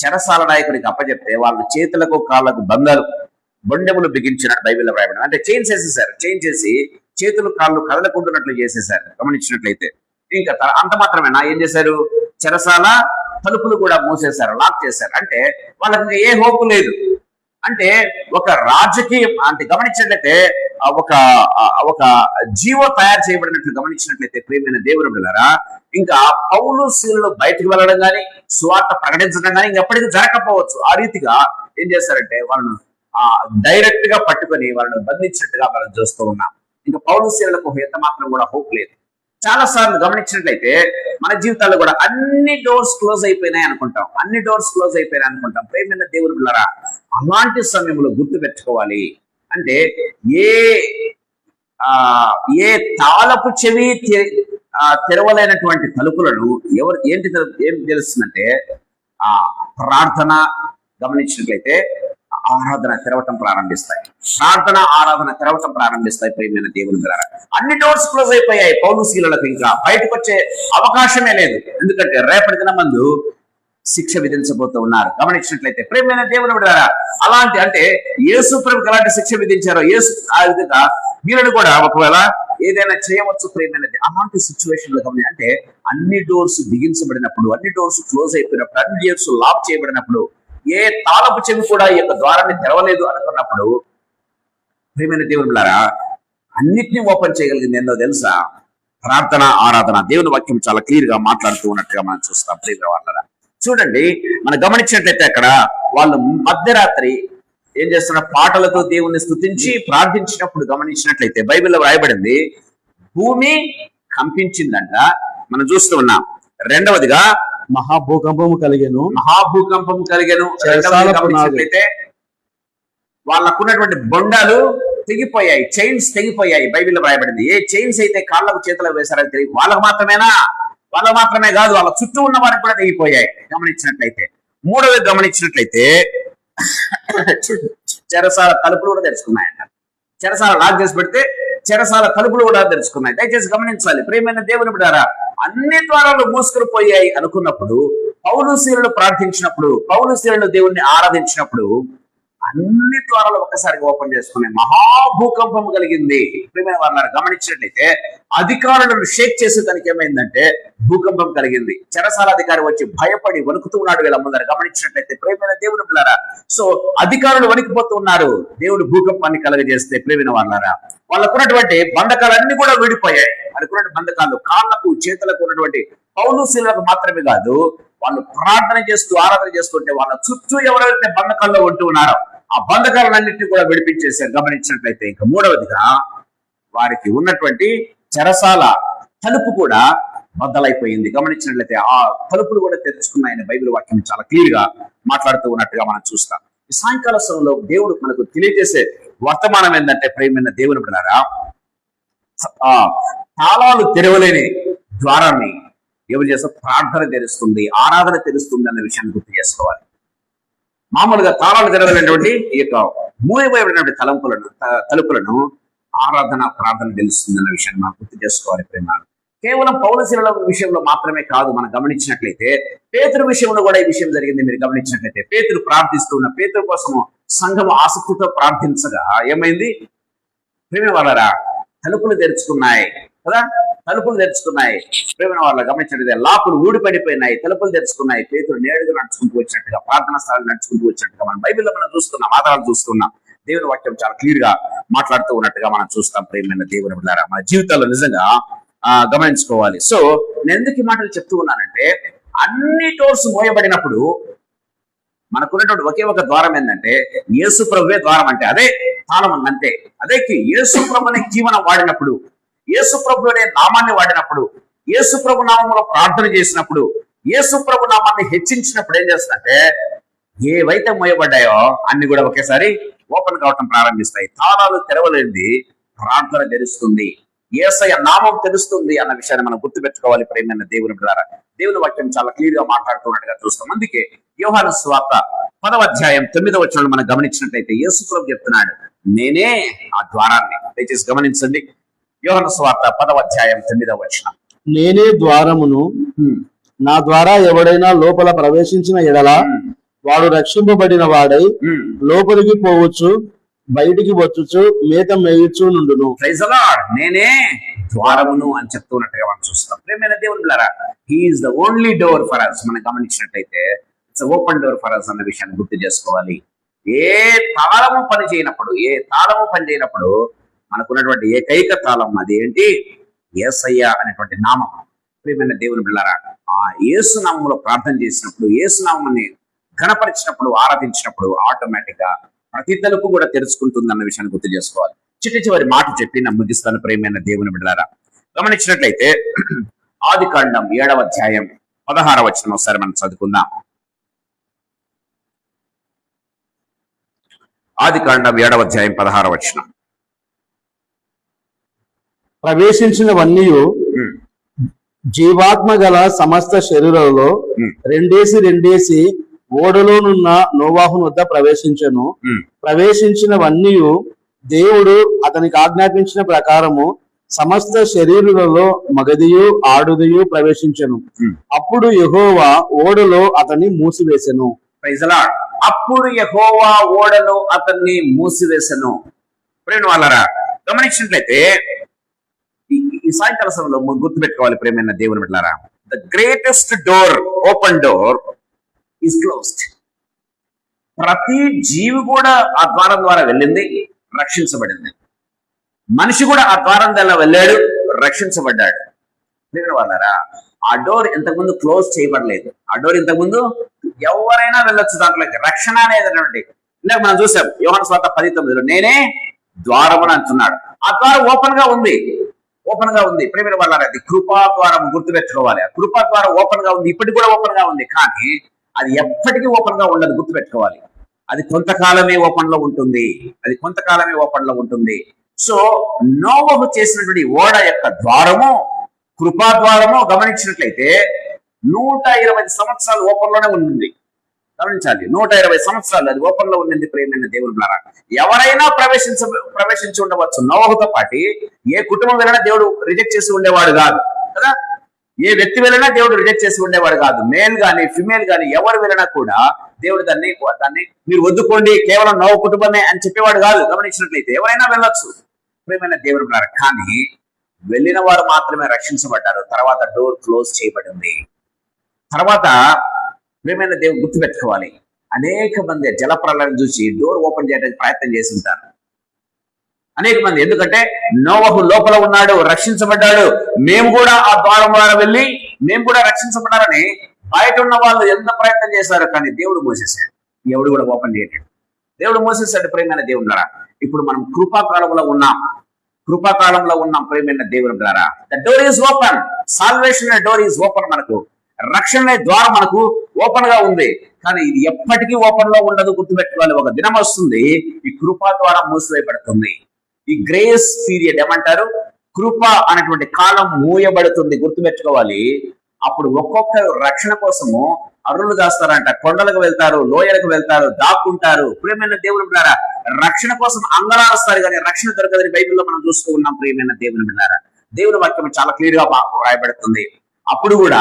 చెరసాల నాయకుడికి అప్పచెప్తే వాళ్ళ చేతులకు కాళ్ళకు బొండెములు బిగించినట్టు బైబిల్లో రాయబడింది. అంటే చైన్స్ వేసేసారు, చైన్ చేసి చేతులు కాళ్ళు కదలకుంటున్నట్లు చేసేసారు. గమనించినట్లయితే ఇంకా అంత మాత్రమేనా, ఏం చేశారు, చెరసాల తలుపులు కూడా మూసేశారు, లాక్ చేశారు. అంటే వాళ్ళకి ఏ హోపు లేదు. అంటే ఒక రాజకీయం అంటే గమనించినట్లయితే ఒక జీవో తయారు చేయబడినట్లు గమనించినట్లయితే, ప్రియమైన దేవుని బిడ్డలారా, ఇంకా పౌలు శీలలు బయటకు వెళ్ళడం కానీ సువార్త ప్రకటించడం కానీ ఇంకెప్పటికీ జరగకపోవచ్చు. ఆ రీతిగా ఏం చేశారంటే వాళ్ళను డైరెక్ట్ గా పట్టుకొని వాళ్ళను బంధించినట్టుగా మనం చూస్తూ ఉన్నాం. ఇంకా పౌలు శీలలకు ఎంత మాత్రం కూడా హోప్ లేదు. చాలా సార్లు గమనించినట్లయితే మన జీవితాల్లో కూడా అన్ని డోర్స్ క్లోజ్ అయిపోయినాయి అనుకుంటాం, ప్రేమైన దేవుని బిడ్డలారా, అలాంటి సమయంలో గుర్తు పెట్టుకోవాలి. అంటే ఏ తాళపు చెవి తెరవలేనటువంటి తలుపులను ఏం తెలుస్తుందంటే ప్రార్థన, గమనించినట్లయితే ఆరాధన తెరవటం ప్రారంభిస్తాయి, ఆరాధన తెరవటం ప్రారంభిస్తాయి. ప్రియమైన దేవుని బిడ్డలారా, అన్ని డోర్స్ క్లోజ్ అయిపోయాయి పౌలు శీలలకు, ఇంకా బయటకు వచ్చే అవకాశమే లేదు. ఎందుకంటే రేపటి దిన మందు శిక్ష విధించబోతూ ఉన్నారు. గమనించినట్లయితే ప్రియమైన దేవుని బిడ్డలారా, అలాంటి అంటే యేసు ప్రభువుకి ఎలాంటి శిక్ష విధించారో యేసు ఆ విధంగా వీళ్ళని కూడా ఒకవేళ ఏదైనా చేయవచ్చు. ప్రియమైనది అలాంటి సిచ్యువేషన్ లో అంటే అన్ని డోర్స్ బిగించబడినప్పుడు, అన్ని డోర్స్ క్లోజ్ అయిపోయినప్పుడు, అన్ని డోర్స్ లాక్ చేయబడినప్పుడు, ఏ తాళపు చెవి కూడా ఈ యొక్క ద్వారాన్ని తెరవలేదు అనుకున్నప్పుడు, ప్రియమైన దేవుని బిడ్డలారా, అన్నిటినీ ఓపెన్ చేయగలిగింది ఏందో తెలుసా, ప్రార్థన, ఆరాధన. దేవుని వాక్యం చాలా క్లియర్ గా మాట్లాడుతూ ఉన్నట్టుగా మనం చూస్తాం. ప్రియమైన వాళ్ళ చూడండి, మనం గమనించినట్లయితే అక్కడ వాళ్ళు మధ్యరాత్రి ఏం చేస్తున్నారు? పాటలతో దేవుణ్ణి స్తుతించి ప్రార్థించినప్పుడు గమనించినట్లయితే బైబిల్లో రాయబడింది, భూమి కంపించిందంట, మనం చూస్తూ ఉన్నాం. రెండవదిగా మహాభూకంపము కలిగెను. మహాభూకంపం కలిగెను. రెండవది గమనించినట్లయితే వాళ్ళకున్నటువంటి బొండాలు తెగిపోయాయి, చైన్స్ తెగిపోయాయి. బైబిల్లో రాయబడింది. ఏ చైన్స్ అయితే కాళ్ళకు చేతులకు వేశారని తెలియదు. వాళ్ళకు మాత్రమే కాదు, వాళ్ళ చుట్టూ ఉన్న వారికి కూడా తెగిపోయాయి గమనించినట్లయితే. మూడవది గమనించినట్లయితే చెరసాల తలుపులు కూడా తెరుచుకున్నాయంట. చెరసాల లాక్ చేసి పెడితే చెరసాల తలుపులు కూడా తెరుచుకున్నాయి. దయచేసి గమనించాలి ప్రియమైన దేవుని బిడ్డారా, అన్ని ద్వారాలు మూసుకుని పోయాయి అనుకున్నప్పుడు, పౌలు శీలులు ప్రార్థించినప్పుడు, పౌలు శీలులు దేవుణ్ణి ఆరాధించినప్పుడు అన్ని ద్వారాలు ఒక్కసారిగా ఓపెన్ చేసుకున్నాయి. మహాభూకంపం కలిగింది. ప్రియమైన వారు గమనించినట్లయితే అధికారులను షేక్ చేసే దానికి ఏమైందంటే భూకంపం కలిగింది. చెరసాల అధికారి వచ్చి భయపడి వణుకుతూ ఉన్నాడు వీళ్ళ ముందర. గమనించినట్లయితే ప్రియమైన దేవుని పిల్లరా, సో అధికారులు వణికిపోతూ ఉన్నారు దేవుడు భూకంపాన్ని కలగజేస్తే. ప్రియమైన వాళ్ళారా, వాళ్ళకున్నటువంటి బంధకాలన్నీ కూడా విడిపోయాయి. వాళ్ళకున్నటువంటి బంధకాలు కాళ్ళకు చేతులకు ఉన్నటువంటి పౌలు శీలులకు మాత్రమే కాదు, వాళ్ళు ప్రార్థన చేస్తూ ఆరాధన చేస్తుంటే వాళ్ళ చుట్టూ ఎవరైతే బంధకాల్లో ఉంటూ ఉన్నారో ఆ బంధకాలన్నింటినీ కూడా విడిపించేశారు గమనించినట్లయితే. ఇంకా మూడవదిగా వారికి ఉన్నటువంటి చెరసాల తలుపు కూడా బద్దలైపోయింది. గమనించినట్లయితే ఆ తలుపులు కూడా తెరుచుకున్నాయని బైబిల్ వాక్యం చాలా క్లియర్ గా మాట్లాడుతూ ఉన్నట్టుగా మనం చూస్తాం. ఈ సాయంకాల సమయంలో దేవుడు మనకు తెలియజేసే వర్తమానం ఏంటంటే ప్రియమైన దేవుని బిడ్డలారా, తాళాలు తెరవలేని ద్వారాన్ని ఎవరు చేస్తే ప్రార్థన తెరుస్తుంది, ఆరాధన తెరుస్తుంది అన్న విషయాన్ని గుర్తు చేసుకోవాలి. మామూలుగా తాళాలు తెరవలేనటువంటి ఈ యొక్క మూయబడినటువంటి తలుపులను ఆరాధన ప్రార్థన తెలుస్తుంది అన్న విషయాన్ని మనం గుర్తు చేసుకోవాలి. ప్రేమ కేవలం పౌలు శీలుల విషయంలో మాత్రమే కాదు, మనం గమనించినట్లయితే పేతురు విషయంలో కూడా ఈ విషయం జరిగింది. మీరు గమనించినట్లయితే పేతురు ప్రార్థిస్తున్న, పేతురు కోసము సంఘం ఆసక్తితో ప్రార్థించగా ఏమైంది? ప్రేమ వాళ్ళరా, తలుపులు తెరుచుకున్నాయి కదా, తలుపులు తెరుచుకున్నాయి. ప్రేమ వాళ్ళ గమనించినట్లయితే లాకులు ఊడిపడిపోయినాయి, తలుపులు తెరుచుకున్నాయి. పేతురు నేరుగా నడుచుకుంటూ వచ్చినట్టుగా, ప్రార్థనా స్థలాలు నడుచుకుంటూ వచ్చినట్టుగా మనం బైబిల్లో మనం చూస్తున్నాం, ఆధారాలు చూస్తున్నాం. దేవుని వాక్యం చాలా క్లియర్ గా మాట్లాడుతూ ఉన్నట్టుగా మనం చూస్తాం. ప్రేమైన దేవుని బిడ్డలారా, మన జీవితాల్లో నిజంగా గమనించుకోవాలి. సో నేను ఎందుకు ఈ మాటలు చెప్తూ ఉన్నానంటే, అన్ని డోర్స్ మోయబడినప్పుడు మనకున్నటువంటి ఒకే ఒక ద్వారం ఏంటంటే యేసు ప్రభువే ద్వారం. అంటే అదే తాళం అంతే. అదే యేసు ప్రభుని జీవనం వాడినప్పుడు, యేసు ప్రభు అనే నామాన్ని వాడినప్పుడు, యేసు ప్రభు నామంలో ప్రార్థన చేసినప్పుడు, యేసు ప్రభు నామాన్ని హెచ్చించినప్పుడు ఏం చేస్తుందంటే ఏవైతే మోయబడ్డాయో అన్ని కూడా ఒకేసారి ఓపెన్ కావటం ప్రారంభిస్తాయి. తాళాలు తెరవలేనిది ప్రార్థన తెరుస్తుంది, యేసయ్య నామం తెలుస్తుంది అన్న విషయాన్ని మనం గుర్తుపెట్టుకోవాలి. ప్రేమైన దేవుని బిడ్డలారా, దేవుని వాక్యం చాలా క్లియర్ గా మాట్లాడుతున్నట్టుగా చూస్తాం. అందుకే యోహాను సువార్త 10వ అధ్యాయం 9వ వచనంలో మనం గమనించినట్లయితే యేసు ప్రభు చెప్తున్నాడు, నేనే ఆ ద్వారాన్ని. దయచేసి గమనించండి. యోహాను సువార్త 10వ అధ్యాయం 9వ వచనం, నేనే ద్వారమును, నా ద్వారా ఎవడైనా లోపల ప్రవేశించిన ఎడల వాడు రక్షింపబడిన వాడై లోపలికి పోవచ్చు, బయటికి వచ్చుచు మేత మేయచ్చు నుండును. Praise the lord. నేనే ద్వారమును అని చెప్తున్నట్టుగా మనం చూస్తాం. ప్రేమైన దేవుని బిడ్డలారా, he is the only door for us. మనం గమనించినట్లయితే it's open door for us అన్న విషయాన్ని గుర్తు చేసుకోవాలి. ఏ తాళము పని చేయనప్పుడు మనకున్నటువంటి ఏకైక తాళం అది ఏంటి? యేసయ్య అనేటువంటి నామం. ప్రియమైన దేవుని బిడ్డలారా, ఆ యేసు నామంలో ప్రార్థన చేసినప్పుడు, యేసు నామాన్ని ఘనపరిచినప్పుడు, ఆరాధించినప్పుడు ఆటోమేటిక్ గా ప్రతి తలుపు కూడా తెరుచుకుంటుంది అన్న విషయాన్ని గుర్తు చేసుకోవాలి. చివరి మాట చెప్పి నా ముగిస్తాను. ప్రియమైన దేవుని బిడ్డలారా, గమనించినట్లయితే ఆదికాండం 7వ అధ్యాయం 16వ వచనం ఒకసారి మనం చదువుకుందాం. ఆదికాండం 7వ అధ్యాయం 16వ వచనం, ప్రవేశించినవన్నీ జీవాత్మ గల సమస్త శరీరంలో రెండేసి ఓడలోనున్న నోవాహు వద్ద ప్రవేశించను. ప్రవేశించినవన్నీ దేవుడు అతనికి ఆజ్ఞాపించిన ప్రకారము సమస్త శరీరులలో మగదియు ఆడుదియు ప్రవేశించను. అప్పుడు యెహోవా ఓడలో అతన్ని మూసివేసెను. Praise the lord. అప్పుడు యెహోవా ఓడలో అతన్ని మూసివేసెను. ప్రేమ వాళ్ళరా, గమనించినట్లయితే ఈ సాయంకాల సమయంలో గుర్తుపెట్టుకోవాలి. ప్రేమైన దేవుని బిడ్డలారా, the greatest door, open door is closed. ప్రతి జీవి కూడా ఆ ద్వారం ద్వారా వెళ్ళింది, రక్షించబడింది. మనిషి కూడా ఆ ద్వారం ద్వారా వెళ్ళాడు, రక్షించబడ్డాడు. ప్రియమైన వాళ్ళారా, ఆ డోర్ ఇంతకుముందు క్లోజ్ చేయబడలేదు. ఆ డోర్ ఇంతకుముందు ఎవరైనా వెళ్ళొచ్చు, దాంట్లోకి రక్షణ అనేది ఇందాక మనం చూసాం యోహాను సువార్త 10:9 నేనే ద్వారమును అంటున్నాడు. ఆ ద్వారం ఓపెన్ గా ఉంది, ఓపెన్ గా ఉంది. ప్రేమిల వల్ల అది కృపా ద్వారం గుర్తుపెట్టుకోవాలి. ఆ కృపా ద్వారం ఓపెన్ గా ఉంది, ఇప్పటికి కూడా ఓపెన్ గా ఉంది. కానీ అది ఎప్పటికీ ఓపెన్ గా ఉండదు, గుర్తుపెట్టుకోవాలి. అది కొంతకాలమే ఓపెన్ లో ఉంటుంది, అది కొంతకాలమే ఓపెన్ లో ఉంటుంది. సో నోవహు చేసినటువంటి ఓడ యొక్క ద్వారము కృపా ద్వారము గమనించినట్లయితే 120 సంవత్సరాలు ఓపెన్ లోనే ఉంది. గమనించాలి, 120 సంవత్సరాలు అది ఓపెన్ లో ఉండింది. ప్రేమైన దేవుని ద్వారా ఎవరైనా ప్రవేశించి ఉండవచ్చు. నోవహుతో పాటు ఏ కుటుంబం వెళ్ళినా దేవుడు రిజెక్ట్ చేసి ఉండేవాడు కాదు కదా. ఏ వ్యక్తి వెళ్ళినా దేవుడు రిజెక్ట్ చేసి ఉండేవాడు కాదు. మేల్ గాని ఫిమేల్ గాని ఎవరు వెళ్ళినా కూడా దేవుడు దాన్ని మీరు వద్దుకోండి, కేవలం నోవహు కుటుంబమే అని చెప్పేవాడు కాదు. గమనించినట్లయితే ఎవరైనా వెళ్ళొచ్చు ప్రేమైన దేవుని ద్వారా. కానీ వెళ్ళిన వారు మాత్రమే రక్షించబడ్డారు. తర్వాత డోర్ క్లోజ్ చేయబడింది. తర్వాత ప్రేమైన దేవుడు గుర్తుపెట్టుకోవాలి, అనేక మంది జలప్రలయం చూసి డోర్ ఓపెన్ చేయడానికి ప్రయత్నం చేసి ఉంటారు అనేక మంది. ఎందుకంటే నోవహు లోపల ఉన్నాడు, రక్షించబడ్డాడు, మేము కూడా ఆ ద్వారం ద్వారా వెళ్ళి మేము కూడా రక్షించబడ్డారని బయట ఉన్న వాళ్ళు ఎంత ప్రయత్నం చేశారు. కానీ దేవుడు మోసేశాడు, ఎవడు కూడా ఓపెన్ చేయలేడు. దేవుడు మోసేశాడు ప్రేమైన దేవుని ద్వారా. ఇప్పుడు మనం కృపాకాలంలో ఉన్నాం, కృపాకాలంలో ఉన్నాం ప్రేమైన దేవుని ద్వారా. The door is open, salvation door is open. మనకు రక్షణ ద్వారం మనకు ఓపెన్ గా ఉంది. కానీ ఇది ఎప్పటికీ ఓపెన్ లో ఉండదు, గుర్తుపెట్టుకోవాలి. ఒక దినం వస్తుంది ఈ కృపా ద్వారం మూసివేయబడుతుంది. ఈ గ్రేస్ పీరియడ్ ఏమంటారు, కృప అనేటువంటి కాలం మూయబడుతుంది, గుర్తుపెట్టుకోవాలి. అప్పుడు ఒక్కొక్కరు రక్షణ కోసము అరులు దాస్తారంట, కొండలకు వెళ్తారు, లోయలకు వెళ్తారు, దాక్కుంటారు. ప్రియమైన దేవుని బిడ్డారా, రక్షణ కోసం అంగలారుస్తారు కానీ రక్షణ దొరకదని బైబిల్లో మనం చూస్తూ ఉన్నాం. ప్రియమైన దేవుని బిడ్డారా, దేవుని వాక్యం చాలా క్లియర్ గా రాయబడుతుంది. అప్పుడు కూడా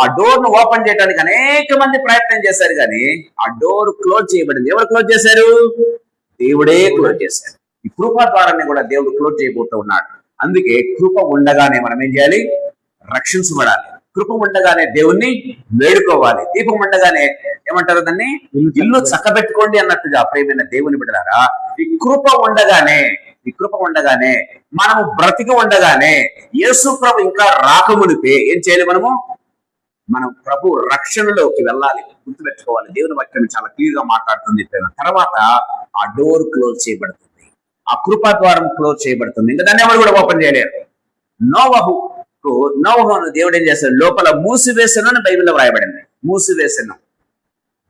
ఆ డోర్ ను ఓపెన్ చేయడానికి అనేక మంది ప్రయత్నం చేశారు, కానీ ఆ డోర్ క్లోజ్ చేయబడింది. ఎవరు క్లోజ్ చేశారు? దేవుడే క్లోజ్ చేశారు. ఈ కృప ద్వారాన్ని కూడా దేవుడు క్లోజ్ చేయబోతూ ఉన్నాడు. అందుకే కృప ఉండగానే మనం ఏం చేయాలి? రక్షించబడాలి. కృప ఉండగానే దేవుణ్ణి వేడుకోవాలి. దీపం ఉండగానే ఏమంటారు దాన్ని? ఇల్లు చక్కబెట్టుకోండి అన్నట్టుగా ప్రేమైన దేవుని బిడ్డలారా, ఈ కృప ఉండగానే మనము బ్రతికి ఉండగానే యేసు ప్రభు ఇంకా రాకమునిపే ఏం చేయాలి? మనం ప్రభు రక్షణలోకి వెళ్ళాలి, గుర్తుపెట్టుకోవాలి. దేవుని వాక్యం చాలా క్లియర్ గా మాట్లాడుతుంది. తర్వాత ఆ డోర్ క్లోజ్ చేయబడుతుంది, ఆ కృపా ద్వారం క్లోజ్ చేయబడుతుంది. ఇంకా దాన్ని ఎవరు కూడా ఓపెన్ చేయలేరు. నోవహు దేవుడు ఏం చేస్తాడు? లోపల మూసివేసను అని బైబిల్లో వ్రాయబడింది. మూసివేసను,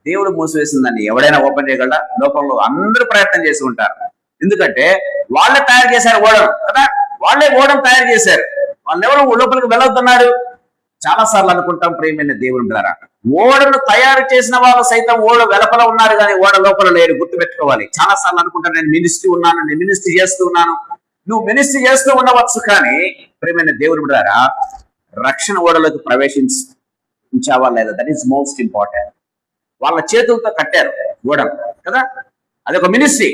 దేవుడు మూసివేసిన దాన్ని ఎవడైనా ఓపెన్ చేయగలరా? లోపంలో అందరూ ప్రయత్నం చేసి ఉంటారు. ఎందుకంటే వాళ్ళే తయారు చేశారు ఓడను కదా, వాళ్ళే ఓడను తయారు చేశారు. వాళ్ళు ఎవరు లోపలికి వెళ్ళొద్దన్నారు? చాలా సార్లు అనుకుంటాం ప్రియమైన దేవుని ద్వారా, ఓడను తయారు చేసిన వాళ్ళు సైతం ఓడ వెలపల ఉన్నారు కానీ ఓడ లోపల లేరు, గుర్తుపెట్టుకోవాలి. చాలా సార్లు అనుకుంటాను నేను మినిస్ట్రీ చేస్తూ ఉన్నాను. నువ్వు మినిస్ట్రీ చేస్తూ ఉండవచ్చు, కానీ ప్రియమైన దేవుని ద్వారా రక్షణ ఓడలోకి ప్రవేశించావా లేదా? That is most important. వాళ్ళ చేతులతో కట్టారు ఓడను కదా, అదొక మినిస్ట్రీ.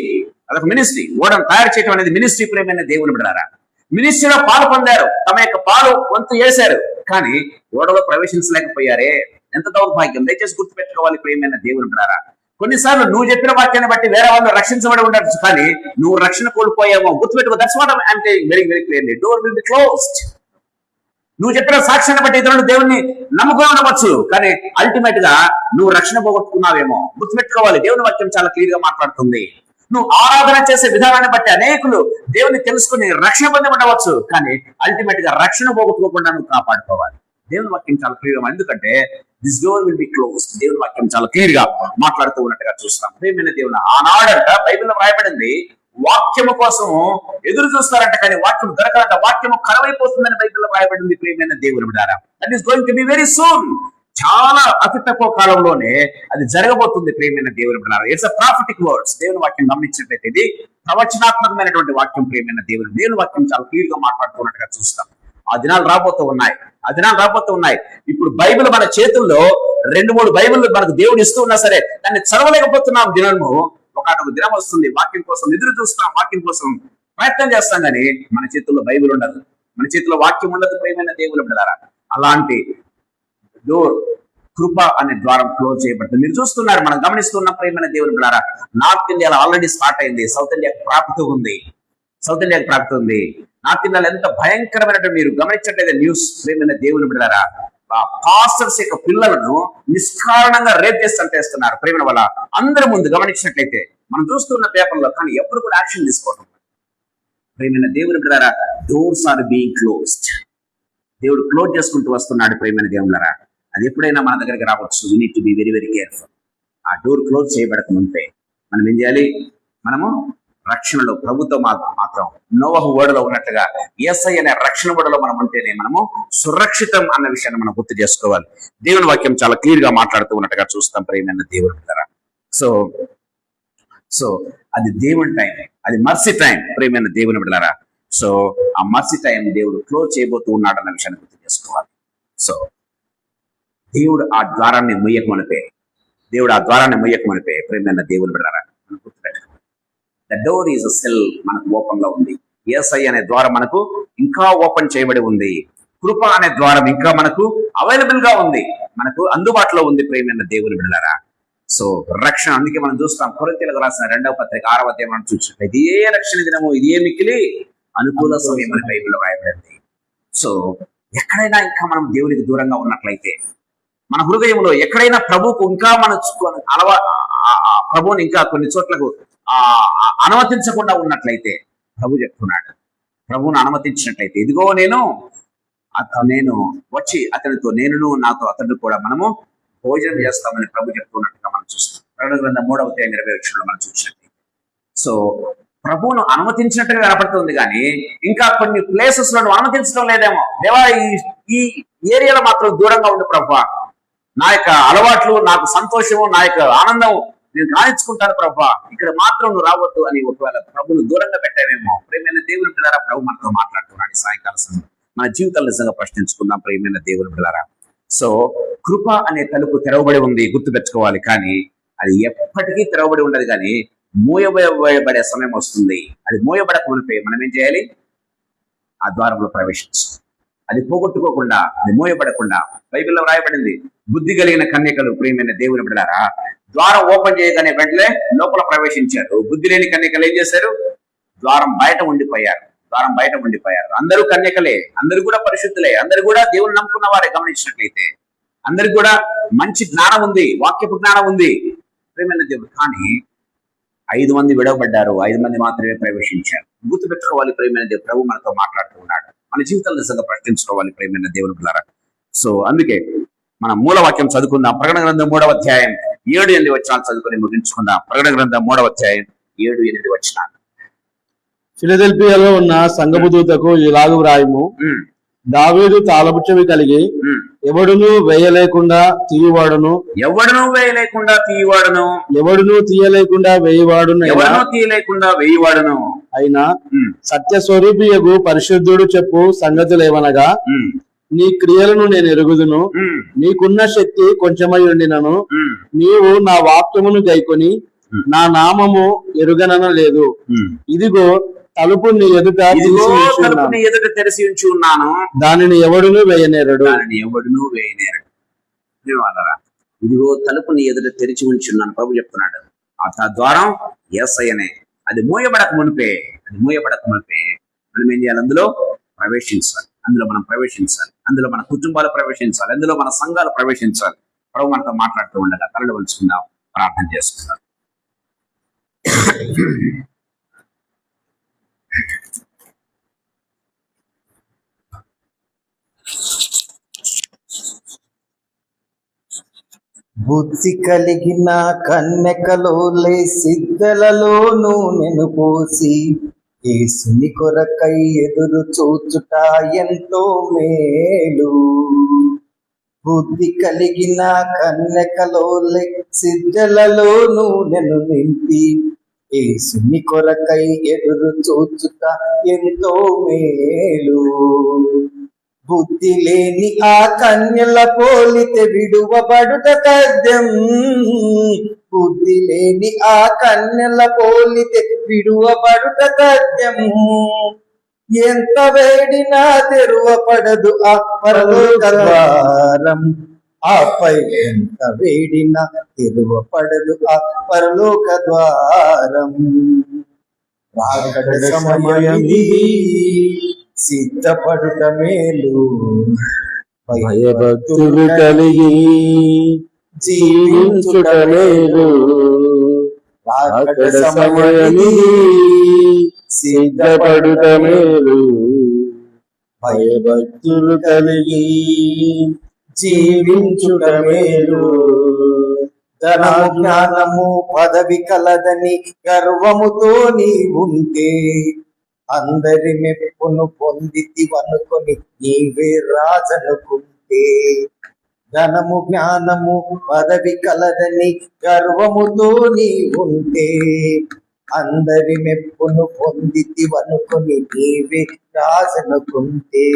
ఓడను తయారు చేయడం అనేది మినిస్ట్రీ. ప్రియమైన దేవుని బిడ్డలారా, మినిస్ట్రీలో పాలు పొందారు, తమ యొక్క పాలు వంతు చేశారు, కానీ ఓడలో ప్రవేశించలేకపోయారే. ఎంత దౌర్భాగ్యం! దయచేసి గుర్తుపెట్టుకోవాలి ప్రియమైన దేవుని బిడ్డలారా. కొన్నిసార్లు నువ్వు చెప్పిన వాక్యాన్ని బట్టి వేరే వాళ్ళు రక్షించబడి ఉండొచ్చు, కానీ నువ్వు రక్షణ కోల్పోయావో గుర్తుపెట్టుకో. That's what I am telling very very clearly. Door will be closed. నువ్వు చెప్పిన సాక్ష్యాన్ని బట్టి ఇతరులు దేవుణ్ణి నమ్ముకొని ఉండవచ్చు, కానీ అల్టిమేట్ గా నువ్వు రక్షణ పోగొట్టుకున్నావేమో, గుర్తుపెట్టుకోవాలి. దేవుని వాక్యం చాలా క్లియర్ గా మాట్లాడుతుంది. నువ్వు ఆరాధన చేసే విధానాన్ని బట్టి అనేకులు దేవుని తెలుసుకుని రక్షణ పొంది ఉండవచ్చు, కానీ అల్టిమేట్ గా రక్షణ పోగొట్టుకోకుండా నువ్వు కాపాడుకోవాలి. దేవుని వాక్యం చాలా క్లియర్ గా, ఎందుకంటే this door will be close. దేవుని వాక్యం చాలా క్లియర్ గా మాట్లాడుతూ ఉన్నట్టుగా చూస్తాం. ప్రియమైన దేవుని ఆనాడంట బైబిల్లో రాయబడింది, వాక్యము కోసం ఎదురు చూస్తారంట, కానీ వాక్యం దొరకాలంట. వాక్యము కరువైపోతుందని బైబిల్లో రాయబడింది. ప్రియమైన దేవుని బిడ్డలారా, that is going to be very soon. చాలా అతి తక్కువ కాలంలోనే అది జరగబోతుంది. ప్రియమైన దేవుని బిడ్డలారా, ఇట్స్ అ ప్రాఫిటిక్ వర్డ్స్. దేవుని వాక్యం గమనించినట్లయితే ఇది ప్రవచనాత్మకమైనటువంటి వాక్యం. ప్రియమైన దేవుని వాక్యం చాలా క్లియర్ గా మాట్లాడుతున్నట్టుగా చూస్తాం. ఆ దినాలు రాబోతూ ఉన్నాయి. ఇప్పుడు బైబిల్ మన చేతుల్లో 2-3 బైబిల్ మనకు దేవుడు ఇస్తూ ఉన్నా సరే దాన్ని చదవలేకపోతున్నాం. ఒక దినం వస్తుంది, వాక్యం కోసం ఎదురు చూస్తాం, వాక్యం కోసం ప్రయత్నం చేస్తాం, కానీ మన చేతుల్లో బైబిల్ ఉండదు, మన చేతిలో వాక్యం ఉండదు. ప్రియమైన దేవుని బిడ్డలారా, అలాంటి డోర్ కృప అనే ద్వారం క్లోజ్ చేయబడుతుంది. మీరు చూస్తున్నారు, మనం గమనిస్తున్నాం. ప్రియమైన దేవుని బిడ్డలారా, నార్త్ ఇండియాలో ఆల్రెడీ స్టార్ట్ అయింది, సౌత్ ఇండియాకి ప్రాప్తి ఉంది. నార్త్ ఇండియాలో ఎంత భయంకరమైనటువంటి మీరు గమనించట్లేదు న్యూస్. ప్రియమైన దేవుని బిడ్డలారా, పాస్టర్స్ యొక్క పిల్లలను నిష్కారణంగా రేప్ చేసి చంపేస్తున్నారు. ప్రేమ వల్ల అందరి ముందు గమనించినట్లయితే మనం చూస్తున్న పేపర్లో, కానీ ఎప్పుడు కూడా యాక్షన్ తీసుకోవటం. ప్రేమైన దేవుని బిడ్డలారా, డోర్స్ ఆర్ బీయింగ్ క్లోజ్డ్. దేవుడు క్లోజ్ చేసుకుంటూ వస్తున్నాడు. ప్రేమైన దేవులారా, అది ఎప్పుడైనా మన దగ్గరికి రావచ్చు. We need to be very very careful. ఆ డోర్ క్లోజ్ చేయబడక ముందే మనం ఏం చేయాలి? మనము రక్షణలో ప్రభుత్వం మాత్రం నోవహు ఓడలో ఉన్నట్టుగా యేసయ్య అనే రక్షణ ఓడలో మనం ఉంటేనే మనము సురక్షితం అన్న విషయాన్ని మనం గుర్తు చేసుకోవాలి. దేవుని వాక్యం చాలా క్లియర్ గా మాట్లాడుతూ ఉన్నట్టుగా చూస్తాం. ప్రేమైన దేవుని బిడ్డలారా, సో అది దేవుని టైం, అది మర్సీ టైం. ప్రేమైన దేవుని బిడ్డలారా, సో ఆ మర్సీ టైం దేవుడు క్లోజ్ చేయబోతూ ఉన్నాడు అన్న విషయాన్ని గుర్తు చేసుకోవాలి. సో దేవుడు ఆ ద్వారాన్ని ముయ్యకమనిపే ప్రేమైన దేవుని బిడ్డలారా, మనం గుర్తుపెట్టుకోవాలి. ద డోర్ ఈజ్ సెల్ మనకు ఓపెన్ లో ఉంది. యేసయ్య అనే ద్వారం మనకు ఇంకా ఓపెన్ చేయబడి ఉంది. కృప అనే ద్వారం ఇంకా మనకు అవైలబుల్ గా ఉంది, మనకు అందుబాటులో ఉంది. ప్రేమైన దేవుని బిడ్డలారా, సో రక్షణ, అందుకే మనం చూస్తాం కొరింథీయులకు రాసిన 2వ పత్రిక 6వ అధ్యాయం మనం చూసినట్లయితే ఇదే రక్షణ దినము, ఇదే మిక్కిలి అనుకూల సమయం అని బైబిల్లో రాయబడింది. సో ఎక్కడైనా ఇంకా మనం దేవునికి దూరంగా ఉన్నట్లయితే, మన హృదయంలో ఎక్కడైనా ప్రభువుకు ఇంకా మన ప్రభువుని ఇంకా కొన్ని చోట్లకు అనుమతించకుండా ఉన్నట్లయితే, ప్రభు చెప్తున్నాడు, ప్రభువును అనుమతించినట్లయితే, ఇదిగో నేను వచ్చి అతనితో, నేనును నాతో అతడు కూడా మనము భోజనం చేస్తామని ప్రభు చెప్తున్నట్టుగా మనం చూస్తాం. ప్రకటన గ్రంథం 3వ అధ్యాయం 20వ మనం చూసినట్లయితే, సో ప్రభువును అనుమతించినట్టుగా కనపడుతుంది, కానీ ఇంకా కొన్ని ప్లేసెస్ లో అనుమతించడం లేదేమో. దేవా, ఈ ఏరియాలో మాత్రం దూరంగా ఉండి ప్రభువా, నా యొక్క అలవాట్లు, నాకు సంతోషము, నా యొక్క ఆనందం నేను కానించుకుంటాను ప్రభువా, ఇక్కడ మాత్రం నువ్వు రావద్దు అని ఒకవేళ ప్రభువును దూరంగా పెట్టావేమో. ప్రేమైన దేవుని బిడ్డలారా, ప్రభు మనతో మాట్లాడుతున్నాడు. సాయంకాల సమయం మన జీవితాలు నిజంగా ప్రశ్నించుకుందాం. ప్రేమైన దేవుని బిడ్డలారా, సో కృప అనే తలుపు తెరవబడి ఉంది, గుర్తుపెట్టుకోవాలి. కానీ అది ఎప్పటికీ తెరవబడి ఉండదు, కానీ మూయబడే సమయం వస్తుంది. అది మూయబడక మునిపే మనం ఏం చేయాలి? ఆ ద్వారంలో ప్రవేశించాలి. అది పోగొట్టుకోకుండా, అది మూయబడకుండా. బైబిల్లో రాయబడింది, బుద్ధి కలిగిన కన్యకలు, ప్రియమైన దేవుని బిడ్డలారా, ద్వారం ఓపెన్ చేయగానే వెంటనే లోపల ప్రవేశించారు. బుద్ధి లేని కన్యకలు ఏం చేశారు? ద్వారం బయట ఉండిపోయారు. అందరూ కన్యకలే, అందరూ కూడా పరిశుద్ధులే, అందరూ కూడా దేవుని నమ్ముకున్న వారే. గమనించినట్లయితే అందరికి కూడా మంచి జ్ఞానం ఉంది, వాక్యపు జ్ఞానం ఉంది. ప్రియమైన దేవుడు, కానీ 5 మంది విడవబడ్డారు, 5 మంది మాత్రమే ప్రవేశించారు. గుర్తుపెట్టుకోవాలి. ప్రియమైన దేవుడు ప్రభు మనతో మాట్లాడుతూ ఉన్నాడు. మన జీవితాలు నిజంగా ప్రశ్నించుకోవాలి. ప్రియమైన దేవుని పిల్లరా, సో అందుకే మనం మూలవాక్యం చదువుకుందాం. ప్రకటన గ్రంథం 3వ అధ్యాయం 7-8 వచనాలు చదువుకొని ముగించుకుందాం. ప్రకటన గ్రంథం 3వ అధ్యాయం 7-8 వచనాలు. ఫిలదెల్ఫియాలో ఉన్న సంఘపు దూతకు ఇలాగు వ్రాయుము, దావీదు తాళపు చెవి కలిగి ఎవడును వేయలేకుండా తీయవాడును, ఎవడును తీయలేకుండా వేయవాడును అయినా సత్య స్వరూపియగు పరిశుద్ధుడు చెప్పు సంగతులేవనగా, నీ క్రియలను నేను ఎరుగుదును, నీకున్న శక్తి కొంచెమై ఉండినను నీవు నా వాక్యమును గైకొని నా నామము ఎరుగనన లేదు. ఇదిగో తలుపు నీ ఎదుట తెరిచి ఉంచి ఉన్నాను, దానిని ఎవడును వేయనేరడు. ఇదిగో తలుపు నీ ఎదుట తెరిచి ఉంచి ఉన్నాను ప్రభు చెప్తున్నాడు. ఆ ద్వారం యేసయ్యనే. అది మూయబడక మునిపే మనం ఏం చేయాలి? అందులో ప్రవేశించాలి. అందులో మన కుటుంబాలు ప్రవేశించాలి, అందులో మన సంఘాలు ప్రవేశించాలి. ప్రభు మనతో మాట్లాడుతూ ఉండగా తలలు వంచుకుందాం, ప్రార్థన చేసుకుందాం. బుద్ధి కలిగిన కన్యకలో సిద్ధలలోనూ నేను పోసి యేసుని కొరకై ఎదురు చూచుట ఎంతో మేలు. బుద్ధి కలిగిన కన్యకలో సిద్ధలలోనూ నేను నింపి యేసుని కొరకై ఎదురు చూచుట ఎంతో మేలు. బుద్ధి లేని ఆ కన్యల పోలితే విడువబడుట తథ్యం. బుద్ధి లేని ఆ కన్యల పోలితే విడువబడుట తథ్యం. ఎంత వేడినా తెరువపడదు ఆ పరలోక ద్వారం. ఆపై ఎంత వేడినా తెరువపడదు ఆ పరలోక ద్వారం. రాకడ సమయమిది, సిద్ధపడుట మేలు. భయభక్తులు కలిగి జీవించుట మేలు. రాకడ అక్కడ సమయమిది, సిద్ధపడుట మేలు, భయభక్తులు కలిగి జీవించుట మేలు. ధనము జ్ఞానము పదవి కలదని గర్వముతో నీ ఉంటే, అందరి మెప్పును పొందితివనుకొని నీవే రాజనుకుంటే. ధనము జ్ఞానము పదవి కలదని గర్వముతో నీ ఉంటే, అందరి మెప్పును పొందితివనుకొని నీవే రాజనుకుంటే.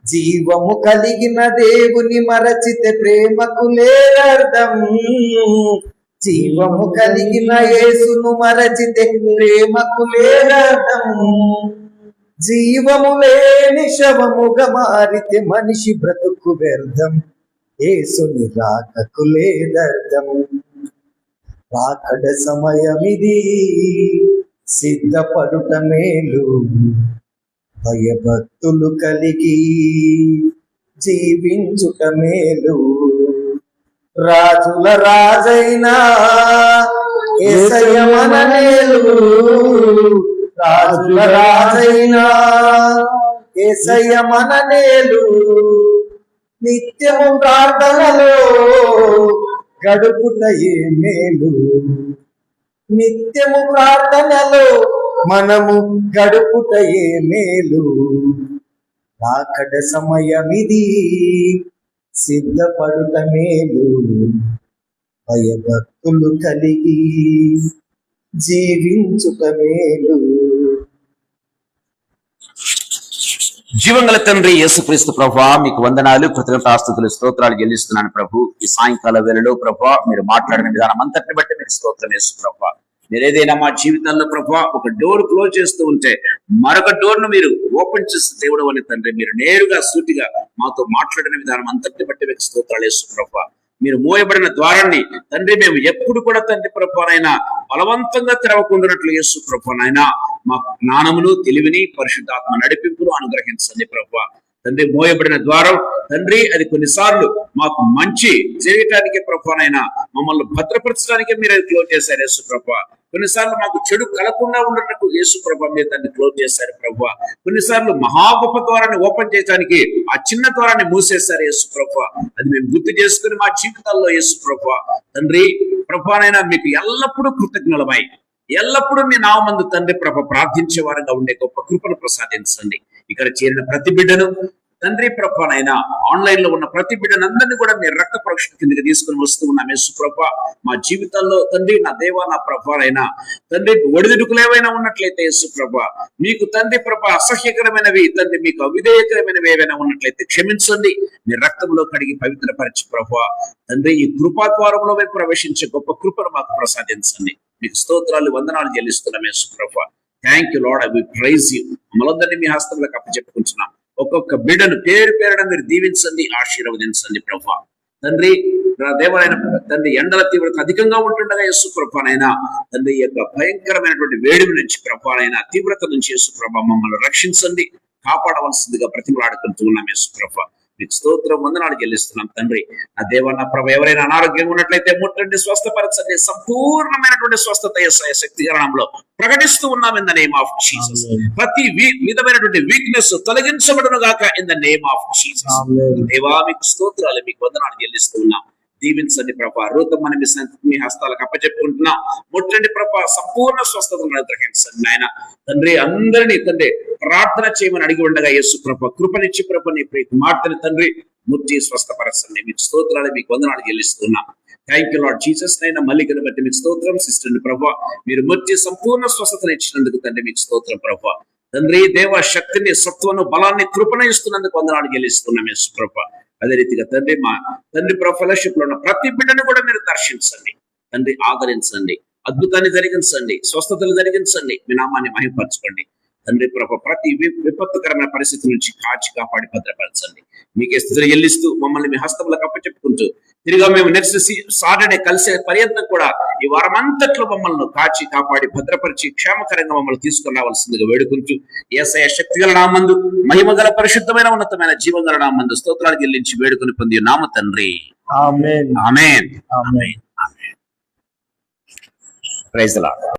జీవము కలిగిన దేవుని మరచితే ప్రేమకు లేదర్థం. జీవము కలిగిన యేసును మరచితే ప్రేమకు లేదర్థం. జీవము లేని శవముగా మారితే మనిషి బ్రతుకు వ్యర్థం. యేసుని రాకకు లేదర్థం. రాకడ సమయమిది, సిద్ధపడుట మేలు, భయభక్తులు కలిగి జీవించుట మేలు. రాజుల రాజైనా యేసయ్య మన నేలు. రాజుల రాజైనా యేసయ్య మన నేలు. నిత్యము ప్రార్థనలో గడుపుట ఏ మేలు. నిత్యము ప్రార్థనలో మనము గడుపుట ఏ మేలు. రాకడ సమయమిది, సిద్ధపడుట మేలు, భయభక్తులు కలిగి జీవించుట మేలు. జీవంగల తండ్రి యేసుక్రీస్తు ప్రభువా మీకు వందనాలు, కృతజ్ఞతాస్తుతులు, స్తోత్రాలు చెల్లిస్తున్నాను ప్రభు. ఈ సాయంకాల వేళలో ప్రభువా మీరు మాట్లాడిన విధానం అంతటిని బట్టి మీకు స్తోత్రం యేసు ప్రభువా. మీరు ఏదైనా మా జీవితంలో ప్రభువా ఒక డోర్ క్లోజ్ చేస్తూ ఉంటే మరొక డోర్ ను మీరు ఓపెన్ చేస్తే దేవుడు అని తండ్రి, మీరు నేరుగా సూటిగా మాతో మాట్లాడిన విధానం అంతటిని బట్టి మీకు స్తోత్రాలు యేసు ప్రభువా. మీరు మోయబడిన ద్వారాన్ని తండ్రి మేము ఎప్పుడు కూడా తండ్రి ప్రభువనైనా బలవంతంగా తెరవకుండానట్లు యేసు ప్రభువనైనా మా జ్ఞానమును, తెలివిని, పరిశుద్ధాత్మ నడిపింపును అనుగ్రహించండి ప్రభువా. తండ్రి మోయబడిన ద్వారం తండ్రి అది కొన్నిసార్లు మాకు మంచి చేయటానికి ప్రభువనైనా మమ్మల్ని భద్రపరచడానికి మీరు అది క్లోజ్ చేశారు యేసు ప్రభువా. కొన్నిసార్లు మాకు చెడు కలగకుండా ఉండటకు యేసు ప్రభువా మీరు దాన్ని క్లోజ్ చేశారు ప్రభువా. కొన్నిసార్లు మహా గొప్ప ద్వారాన్ని ఓపెన్ చేయడానికి ఆ చిన్న ద్వారాన్ని మూసేశారు యేసు ప్రభువా. అది మేము గుర్తు చేసుకుని మా జీవితాల్లో యేసు ప్రభువా తండ్రి ప్రభువనైనా మీకు ఎల్లప్పుడూ కృతజ్ఞులమై ఎల్లప్పుడూ మీ నామందు తండ్రి ప్రభ ప్రార్థించే వారంగా ఉండే గొప్ప కృపను ప్రసాదించండి. ఇక్కడ చేరిన ప్రతి బిడ్డను తండ్రి ప్రభువనైనా ఆన్లైన్ లో ఉన్న ప్రతి బిడ్డనందరినీ కూడా మీ రక్త పరీక్ష కిందకి తీసుకుని వస్తూ ఉన్నాం యేసు ప్రభ. మా జీవితాల్లో తండ్రి నా దేవా నా ప్రభువనైనా తండ్రి ఒడిదుడుకులు ఏవైనా ఉన్నట్లయితే యేసు ప్రభ, మీకు తండ్రి ప్రభ అసహ్యకరమైనవి తండ్రి మీకు అవిధేయకరమైనవి ఏవైనా ఉన్నట్లయితే క్షమించండి. మీ రక్తంలో కడిగి పవిత్రపరిచి ప్రభ తండ్రి ఈ కృపాద్వారంలో ప్రవేశించే గొప్ప కృపను మాకు ప్రసాదించండి. మీకు స్తోత్రాలు, వందనాలు చెల్లిస్తున్నాం యేసు ప్రభ. Thank you lord, I will praise you. మమ్మల్ని మీ హస్తంలోకి అప్పచెప్పుకుంటున్నాం. ఒక్కొక్క బిడ్డను పేరు పేరున మీరు దీవించండి, ఆశీర్వదించండి ప్రభా. తండ్రి దేవరైన తండ్రి ఎండల తీవ్రత అధికంగా ఉంటుండగా యేసు ప్రభానైనా తండ్రి యొక్క భయంకరమైనటువంటి వేడిమి నుంచి ప్రభానైనా తీవ్రత నుంచి యేసు ప్రభా మమ్మల్ని రక్షించండి, కాపాడవలసిందిగా బ్రతిమలాడుకుంటూ ఉన్నాం యేసు ప్రభా. మీకు స్తోత్రం, వందనాలు చెల్లిస్తున్నాం తండ్రి. నా దేవ నా ప్రభ ఎవరైనా అనారోగ్యంగా ఉన్నట్లయితే ముట్టండి, స్వస్థపరచండి. సంపూర్ణమైనటువంటి స్వస్థత యేసయ్య శక్తి గణంలో ప్రకటిస్తూ ఉన్నాం in the name of Jesus. ప్రతి విధమైనటువంటి వీక్నెస్ తొలగించబడును గాక in the name of Jesus. దేవా మీకు స్తోత్రాలు, మీకు వందనాలు చెల్లిస్తూ ఉన్నాం. దీవించండి ప్రభా. రూతమ్మని మీ హస్తాలకు అప్పచెప్పుకుంటున్నాం. ముట్టండి ప్రభా, సంపూర్ణ స్వస్థతను అనుగ్రహించండి నాయన తండ్రి. అందరినీ తండ్రి ప్రార్థన చేయమని అడిగి ఉండగా యేసు ప్రభ కృపనిచ్చి ప్రభ నీ ప్రీతి మార్తని తండ్రి ముట్టి స్వస్థపరచండి. మీకు స్తోత్రాలు, మీకు వందనాలు చెల్లిస్తున్నాం. Thank you lord Jesus. నైనా మల్లికను బట్టి మీకు స్తోత్రం. సిస్టర్ ప్రభా మీరు ముట్టి సంపూర్ణ స్వస్థతను ఇచ్చినందుకు తండ్రి మీకు స్తోత్రం ప్రభా. తండ్రి దేవ శక్తిని, సత్వను, బలాన్ని, కృపణ ఇస్తున్నందుకు వందనాలు చెల్లిస్తున్నాం యేసు ప్రభా. అదే రీతిగా తండ్రి మా తండ్రి ప్రభు ఫెలోషిప్ లో ఉన్న ప్రతి బిడ్డను కూడా మీరు దర్శించండి తండ్రి, ఆదరించండి, అద్భుతాన్ని జరిగించండి, స్వస్థతలు జరిగించండి, మీ నామాన్ని మహిమపరచుకోండి తండ్రి ప్రభు. ప్రతి విపత్తుకరమైన పరిస్థితి నుంచి కాచి కాపాడి భద్రపరచండి. మీకే స్థితిని చెల్లిస్తూ మమ్మల్ని మీ హస్తములకు అప్పచెప్పుకుంటూ తిరిగా మేము నెక్స్ట్ సాటర్డే కలిసే పర్యంతం కూడా ఈ వారం అంతట్లో మమ్మల్ని కాచి కాపాడి భద్రపరిచి క్షేమకరంగా మమ్మల్ని తీసుకుని రావాల్సిందిగా వేడుకుంటూ యేసయ్య శక్తిగల నామందు, మహిమగల పరిశుద్ధమైన ఉన్నతమైన జీవంగల నామందు స్తోత్రాలు చెల్లించి వేడుకొని పొంది నామ తండ్రి. Amen. Amen. Amen. Amen. Praise the lord.